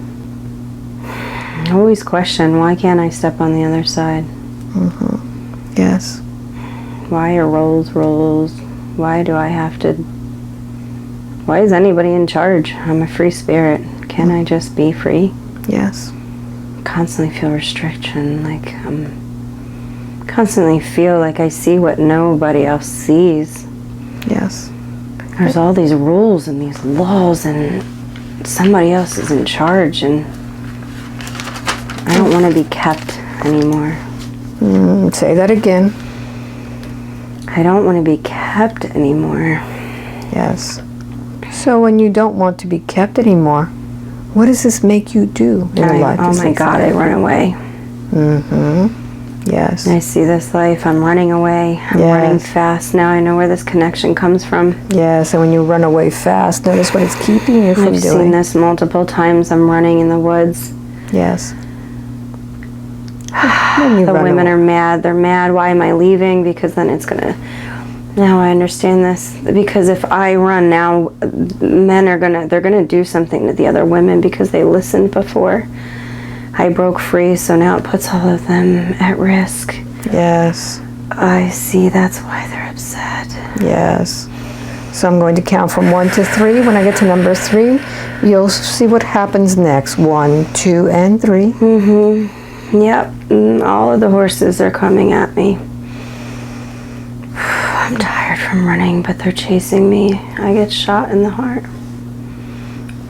S2: I always question, why can't I step on the other side?
S1: Mm-hmm. Yes.
S2: Why are roles? Why do I have to... Why is anybody in charge? I'm a free spirit. Can't I just be free?
S1: Yes.
S2: Constantly feel restriction, like constantly feel like I see what nobody else sees.
S1: Yes.
S2: There's all these rules and these laws and somebody else is in charge and I don't want to be kept anymore.
S1: Say that again.
S2: I don't want to be kept anymore.
S1: Yes. So when you don't want to be kept anymore, what does this make you do in your life?
S2: Oh my God, I run away.
S1: Mm-hmm. Yes.
S2: I see this life, I'm running away. I'm running fast. Now I know where this connection comes from.
S1: Yes, and when you run away fast, notice what it's keeping you from doing.
S2: I've seen this multiple times. I'm running in the woods.
S1: Yes.
S2: The women are mad. They're mad. Why am I leaving? Because then it's going to... Now I understand this. Because if I run now, men are they're going to do something to the other women because they listened before. I broke free, so now it puts all of them at risk.
S1: Yes.
S2: I see. That's why they're upset.
S1: Yes. So I'm going to count from 1 to 3. When I get to number 3, you'll see what happens next. 1, 2, and 3.
S2: Mm-hmm. Yep. All of the horses are coming at me. I'm tired from running, but they're chasing me. I get shot in the heart.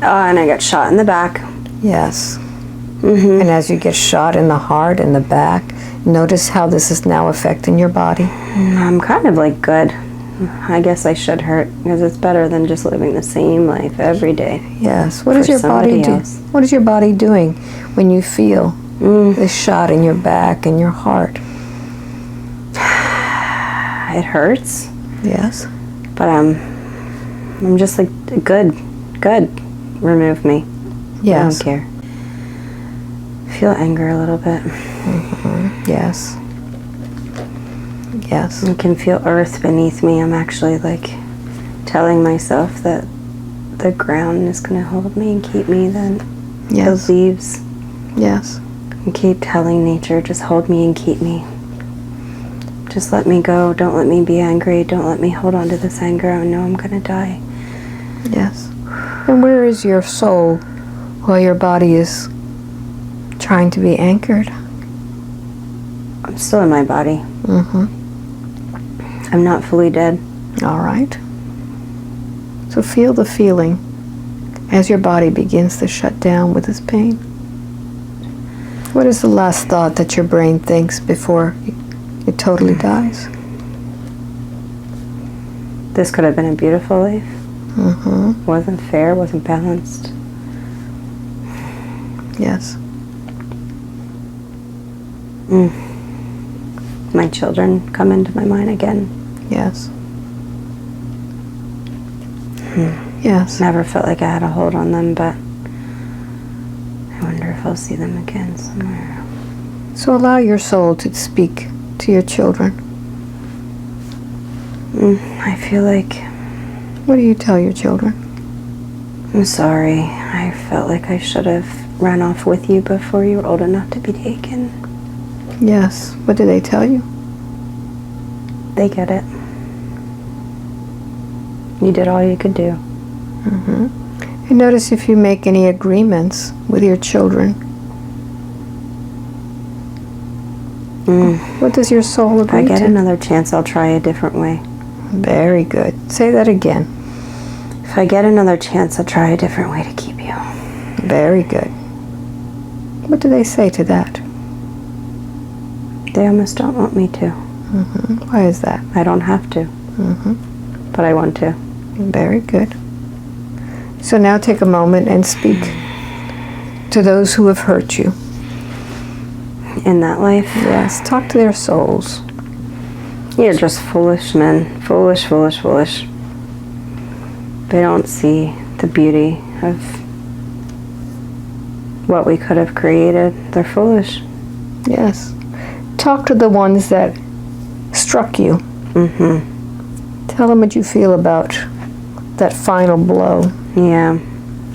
S2: And I get shot in the back.
S1: Yes.
S2: Mm-hmm.
S1: And as you get shot in the heart and the back, notice how this is now affecting your body.
S2: I'm kind of like good. I guess I should hurt because it's better than just living the same life every day.
S1: Yes. What does your body do? What is your body doing when you feel this shot in your back and your heart?
S2: It hurts.
S1: Yes.
S2: But I'm just like, good. Remove me.
S1: Yes.
S2: I don't care. Feel anger a little bit.
S1: Mm-hmm. Yes. Yes.
S2: I can feel earth beneath me. I'm actually like telling myself that the ground is going to hold me and keep me. Then the leaves.
S1: Yes.
S2: And keep telling nature, just hold me and keep me. Just let me go. Don't let me be angry. Don't let me hold on to this anger. I know I'm going to die.
S1: Yes. And where is your soul while your body is trying to be anchored.
S2: I'm still in my body.
S1: Mm-hmm.
S2: I'm not fully dead.
S1: All right. So feel the feeling as your body begins to shut down with this pain. What is the last thought that your brain thinks before it totally dies?
S2: This could have been a beautiful life.
S1: Mm-hmm.
S2: Wasn't fair, wasn't balanced.
S1: Yes.
S2: My children come into my mind again.
S1: Yes. Yes.
S2: Never felt like I had a hold on them, but I wonder if I'll see them again somewhere.
S1: So allow your soul to speak to your children.
S2: I feel like
S1: What do you tell your children?
S2: I'm sorry. I felt like I should have ran off with you before you were old enough to be taken.
S1: Yes. What do they tell you?
S2: They get it. You did all you could do.
S1: Mm-hmm. And notice if you make any agreements with your children. What does your soul
S2: If I
S1: agree
S2: get
S1: to?
S2: another chance, I'll try a different way.
S1: Very good. Say that again.
S2: If I get another chance, I'll try a different way to keep you.
S1: Very good. What do they say to that?
S2: They almost don't want me to.
S1: Mm-hmm. Why is that?
S2: I don't have to,
S1: Mm-hmm.
S2: but I want to.
S1: Very good. So now take a moment and speak to those who have hurt you.
S2: In that life,
S1: Yes, talk to their souls.
S2: you're just foolish men. Foolish, foolish, foolish. They don't see the beauty of what we could have created. They're foolish.
S1: Yes. Talk to the ones that struck you.
S2: Mm-hmm.
S1: Tell them what you feel about that final blow.
S2: Yeah.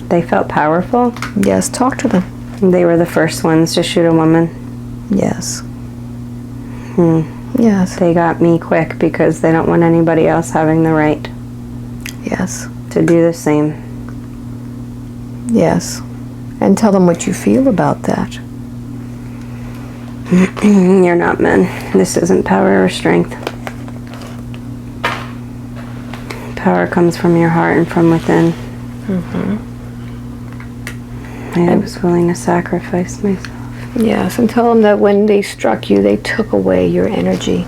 S2: They felt powerful.
S1: Yes, talk to them.
S2: They were the first ones to shoot a woman.
S1: Yes. Yes.
S2: They got me quick because they don't want anybody else having the right
S1: Yes.
S2: to do the same.
S1: Yes. And tell them what you feel about that.
S2: You're not men. This isn't power or strength. Power comes from your heart and from within. I was willing to sacrifice myself.
S1: Yes, and tell them that when they struck you, they took away your energy.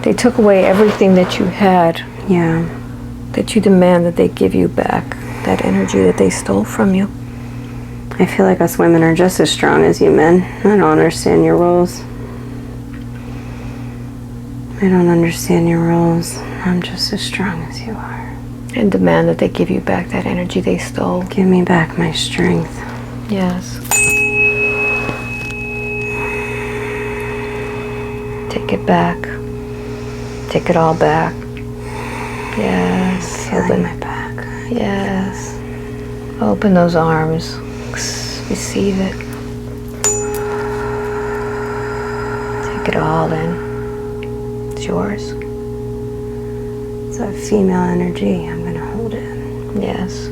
S1: They took away everything that you had,
S2: Yeah.
S1: that you demand that they give you back, that energy that they stole from you.
S2: I feel like us women are just as strong as you men. I don't understand your roles. I don't understand your roles. I'm just as strong as you are.
S1: And demand that they give you back that energy they stole.
S2: Give me back my strength.
S1: Yes. Take it back. Take it all back. Yes.
S2: Feeling my back.
S1: Yes. Open those arms. Receive it. Take it all in. It's yours.
S2: It's a female energy. I'm going to hold it.
S1: Yes.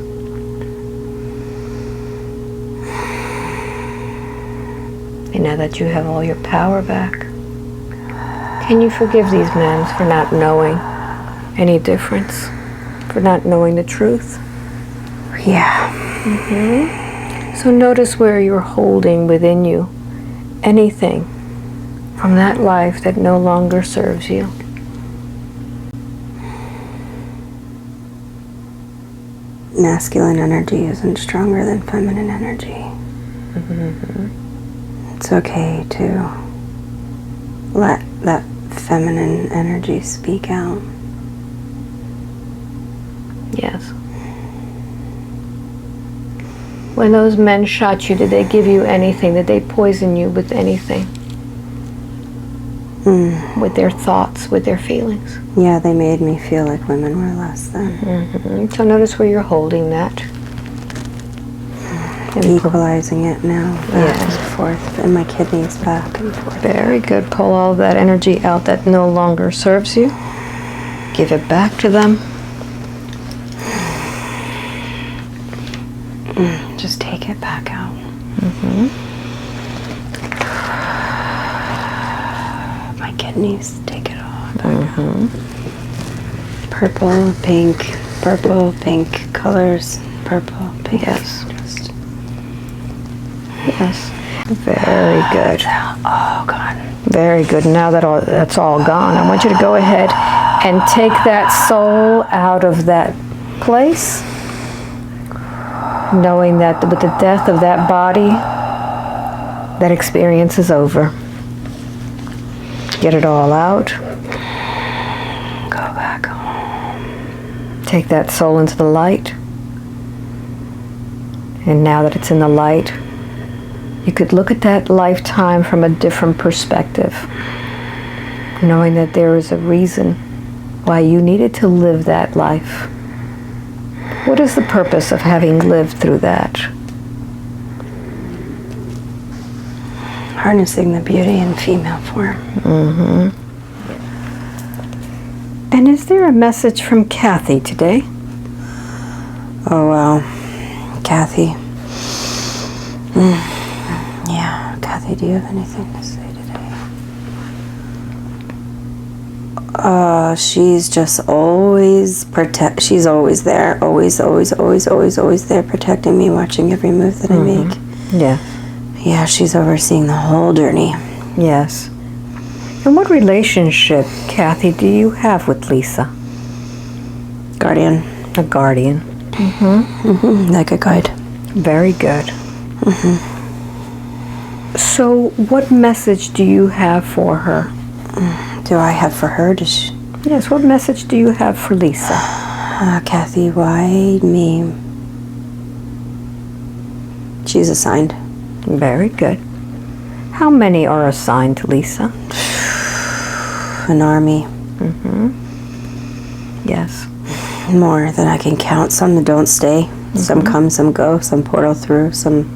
S1: And now that you have all your power back, can you forgive these men for not knowing any difference? For not knowing the truth?
S2: Yeah.
S1: So notice where you're holding within you anything from that life that no longer serves you.
S2: Masculine energy isn't stronger than feminine energy. It's okay to let that feminine energy speak out.
S1: Yes. When those men shot you, did they give you anything? Did they poison you with anything? With their thoughts, with their feelings?
S2: Yeah, they made me feel like women were less than.
S1: So notice where you're holding that.
S2: Equalizing it now, back
S1: Yes.
S2: and forth, and my kidneys back and forth.
S1: Very good. Pull all that energy out that no longer serves you. Give it back to them.
S2: Just take it back out. it needs to take it all back out. Purple, pink colors. Purple, pink.
S1: Yes. Yes. Very good.
S2: Oh, God.
S1: Very good. Now that that's all gone, I want you to go ahead and take that soul out of that place, knowing that with the death of that body, that experience is over. Get it all out.
S2: Go back home.
S1: Take that soul into the light. And now that it's in the light, you could look at that lifetime from a different perspective, knowing that there is a reason why you needed to live that life. What is the purpose of having lived through that?
S2: Harnessing the beauty in female form.
S1: And is there a message from Kathy today?
S2: Oh, wow. Kathy. Yeah, Kathy, do you have anything to say today? She's just always she's always there. Always there, protecting me, watching every move that I make.
S1: Yeah.
S2: Yeah, she's overseeing the whole journey.
S1: Yes. And what relationship, Kathy, do you have with Lisa?
S2: Guardian.
S1: A guardian.
S2: Like a guide.
S1: Very good. So what message do you have for her?
S2: Do I have for her? Does she?
S1: Yes, what message do you have for Lisa?
S2: Kathy, why me? She's assigned.
S1: Very good. How many are assigned to Lisa?
S2: An army.
S1: Yes.
S2: More than I can count. Some that don't stay. Some come, some go. Some portal through. Some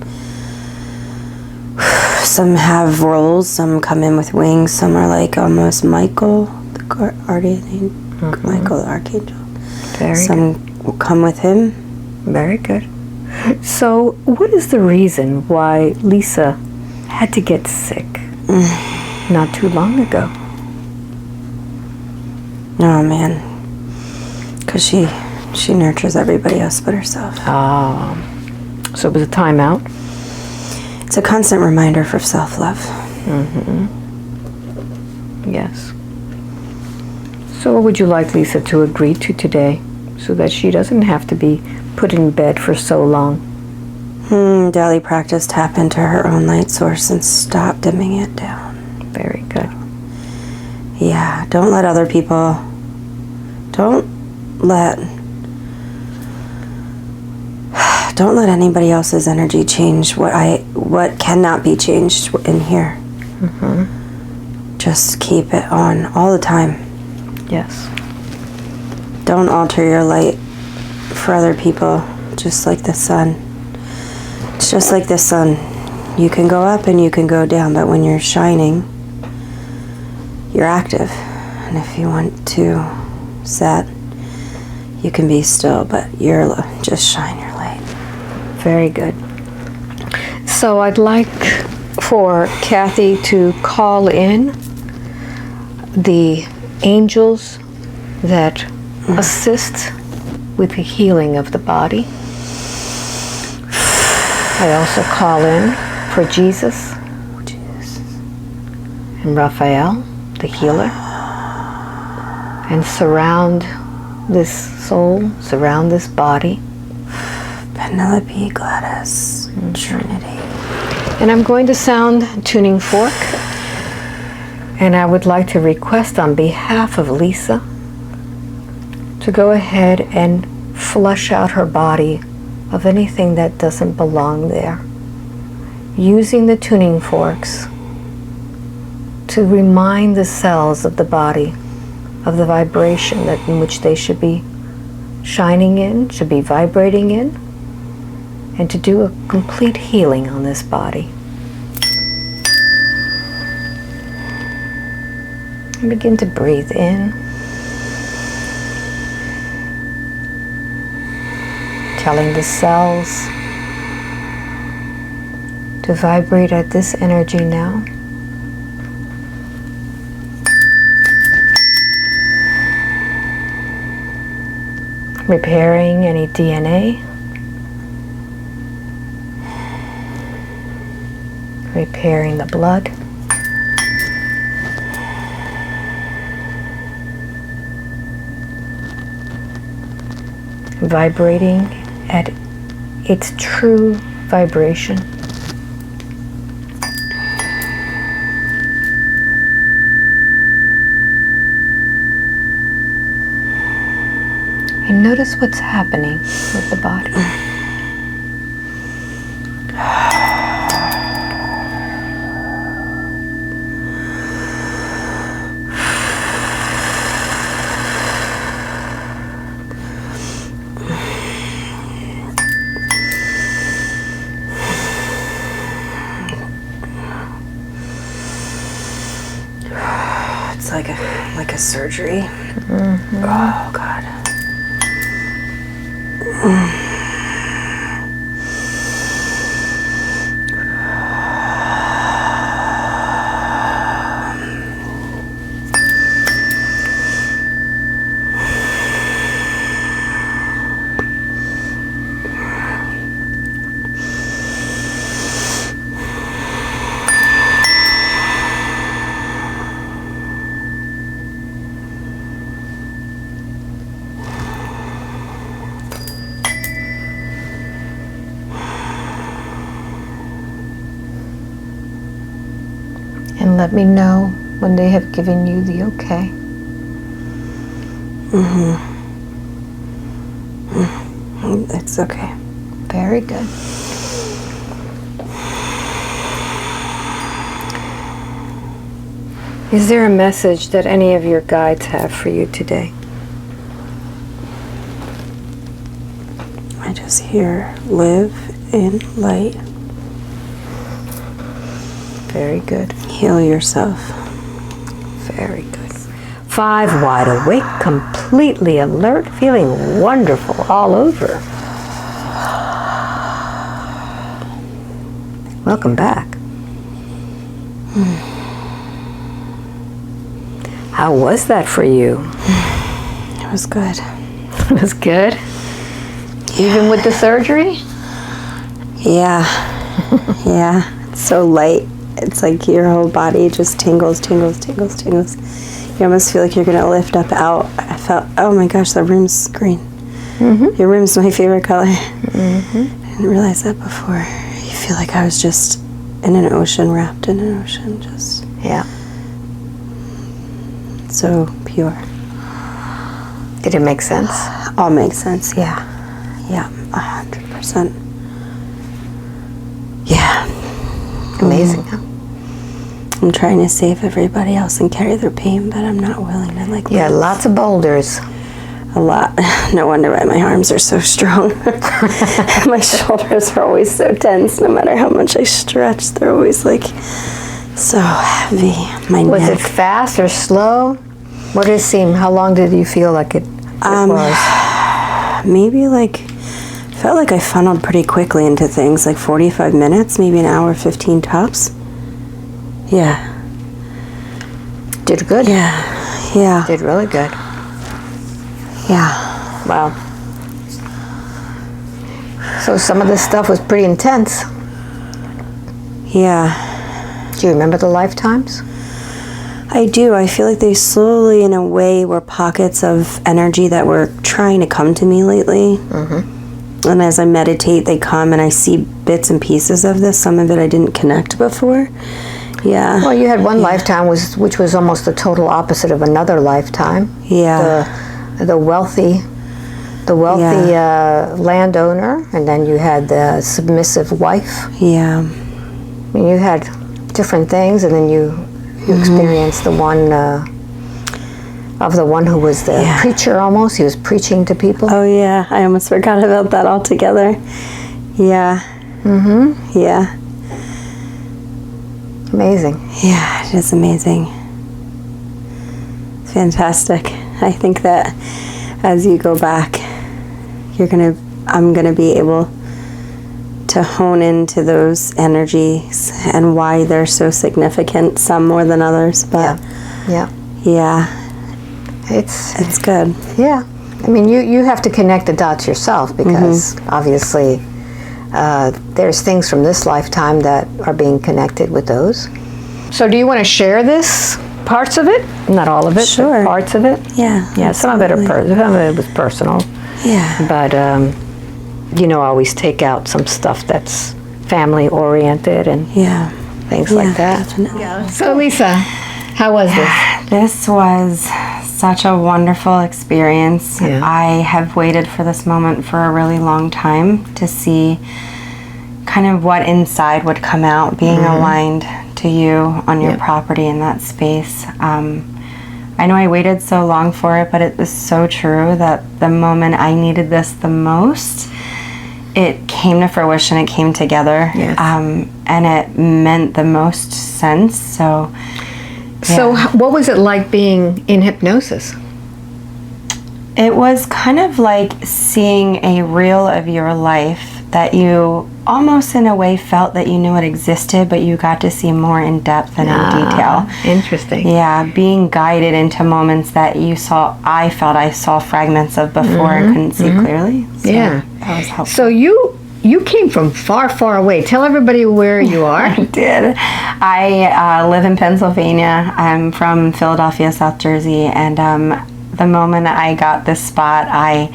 S2: have roles. Some come in with wings. Some are like almost Michael, the Michael the Archangel. Some will come with him.
S1: Very good. So, what is the reason why Lisa had to get sick not too long ago?
S2: Oh, man. Because she nurtures everybody else but herself.
S1: So it was a timeout?
S2: It's a constant reminder for self-love.
S1: Yes. So what would you like Lisa to agree to today so that she doesn't have to be put in bed for so long?
S2: Daily practice, tap into her own light source and stop dimming it down.
S1: Very good.
S2: Yeah, don't let other people, don't let anybody else's energy change what cannot be changed in here. Just keep it on all the time.
S1: Yes.
S2: Don't alter your light for other people, just like the sun. It's just like the sun. You can go up and you can go down, but when you're shining, you're active. And if you want to set, you can be still, but you're just shine your light.
S1: Very good. So I'd like for Kathy to call in the angels that assist with the healing of the body. I also call in for Jesus and Raphael, the healer, and surround this soul, surround this body.
S2: Penelope, Gladys, Trinity.
S1: And I'm going to sound tuning fork, and I would like to request on behalf of Lisa to go ahead and flush out her body of anything that doesn't belong there, using the tuning forks to remind the cells of the body of the vibration in which they should be shining in, should be vibrating in, and to do a complete healing on this body. And begin to breathe in, telling the cells to vibrate at this energy now. repairing any DNA, repairing the blood, vibrating at its true vibration. And notice what's happening with the body.
S2: It's like a surgery. Mm-hmm. Oh God.
S1: And let me know when they have given you the okay.
S2: It's okay.
S1: Very good. Is there a message that any of your guides have for you today?
S2: I just hear live in light.
S1: Very good.
S2: Heal yourself.
S1: Very good. 5, wide awake, completely alert, feeling wonderful all over. Welcome back. How was that for you?
S2: It was good.
S1: It was good? Even with the surgery?
S2: Yeah. Yeah. It's so light. It's like your whole body just tingles, tingles, tingles, tingles. You almost feel like you're going to lift up out. I felt, oh my gosh, the room's green. Mm-hmm. Your room's my favorite color. Mm-hmm. I didn't realize that before. You feel like I was just in an ocean, wrapped in an ocean, just...
S1: Yeah.
S2: So pure.
S1: Did it make sense?
S2: All makes sense, yeah. Yeah, 100%. Yeah.
S1: Amazing, huh?
S2: I'm trying to save everybody else and carry their pain, but I'm not willing to
S1: Yeah, lots of boulders.
S2: A lot. No wonder why my arms are so strong. My shoulders are always so tense. No matter how much I stretch, they're always so heavy. My
S1: Was
S2: neck.
S1: it fast or slow? What did it seem? How long did you feel like it was?
S2: Maybe felt like I funneled pretty quickly into things, 45 minutes, maybe an hour, 15 tops. Yeah.
S1: Did good?
S2: Yeah.
S1: Did really good.
S2: Yeah.
S1: Wow. So some of this stuff was pretty intense.
S2: Yeah.
S1: Do you remember the lifetimes?
S2: I do. I feel like they slowly, in a way, were pockets of energy that were trying to come to me lately. Mm-hmm. And as I meditate, they come and I see bits and pieces of this. Some of it I didn't connect before. Yeah.
S1: Well, you had one lifetime which was almost the total opposite of another lifetime.
S2: Yeah.
S1: The wealthy landowner, and then you had the submissive wife.
S2: Yeah.
S1: I mean, you had different things, and then you experienced the one who was the preacher almost. He was preaching to people.
S2: Oh yeah, I almost forgot about that altogether. Yeah. Mm-hmm. Yeah.
S1: Amazing.
S2: Yeah, it is amazing. It's fantastic. I think that as you go back, I'm gonna be able to hone into those energies and why they're so significant, some more than others, but
S1: yeah.
S2: it's good.
S1: Yeah. I mean, you have to connect the dots yourself because obviously there's things from this lifetime that are being connected with those. So do you want to share this, parts of it? Not all of it,
S2: Sure.
S1: but parts of it?
S2: Yeah.
S1: Yeah, some of it was personal.
S2: Yeah.
S1: But, I always take out some stuff that's family oriented and
S2: Yeah.
S1: things like that.
S2: Definitely.
S1: So Lisa, how was this?
S2: This was such a wonderful experience.
S1: Yeah.
S2: I have waited for this moment for a really long time to see kind of what inside would come out being aligned to you on your property in that space. I know I waited so long for it, but it was so true that the moment I needed this the most, it came to fruition, it came together,
S1: Yes.
S2: and it meant the most sense. So
S1: What was it like being in hypnosis?
S2: it was kind of like seeing a reel of your life that you almost in a way felt that you knew it existed, but you got to see more in depth and in detail.
S1: Interesting.
S2: Yeah, being guided into moments that I felt I saw fragments of before and couldn't see clearly. So
S1: Yeah.
S2: that was helpful.
S1: So you came from far, far away. Tell everybody where you are.
S2: I did. I live in Pennsylvania. I'm from Philadelphia, South Jersey, and the moment I got this spot, I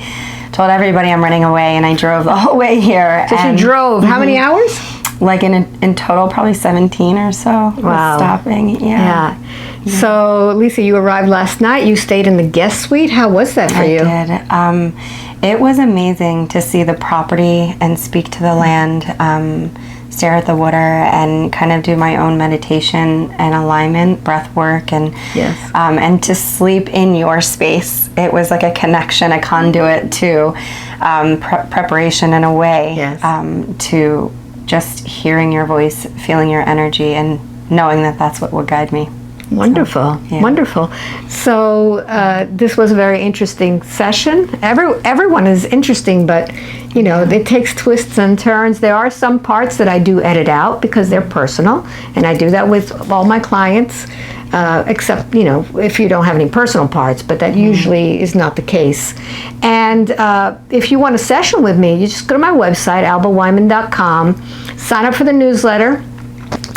S2: told everybody I'm running away, and I drove the whole way here.
S1: So you drove how many hours?
S2: Like in total, probably 17 or so.
S1: Wow.
S2: Stopping. Yeah.
S1: So Lisa, you arrived last night. You stayed in the guest suite. How was that for you?
S2: I did. It was amazing to see the property and speak to the land, stare at the water, and kind of do my own meditation and alignment, breath work, and and to sleep in your space. It was like a connection, a conduit to preparation in a way, to just hearing your voice, feeling your energy, and knowing that that's what will guide me.
S1: Wonderful, wonderful. So this was a very interesting session. Everyone is interesting, but it takes twists and turns. There are some parts that I do edit out because they're personal, and I do that with all my clients, except if you don't have any personal parts, but that usually is not the case. And if you want a session with me, you just go to my website, albaweinman.com, sign up for the newsletter.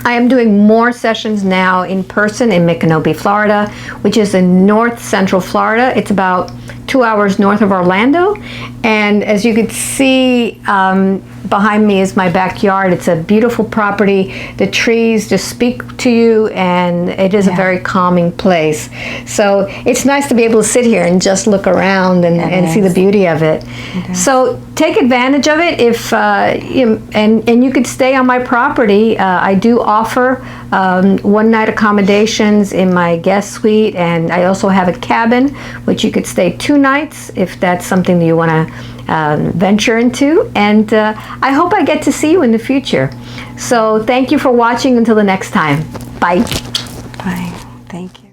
S1: I am doing more sessions now in person in Micanopy, Florida, which is in north central Florida. It's about 2 hours north of Orlando. And as you can see, behind me is my backyard. It's a beautiful property. The trees just speak to you, and it is a very calming place. So it's nice to be able to sit here and just look around and see the beauty of it. So take advantage of it. If and you could stay on my property. I do offer one-night accommodations in my guest suite, and I also have a cabin which you could stay 2 nights if that's something that you want to venture into. And I hope I get to see you in the future. So thank you for watching. Until the next time. Bye.
S2: Bye. Thank you.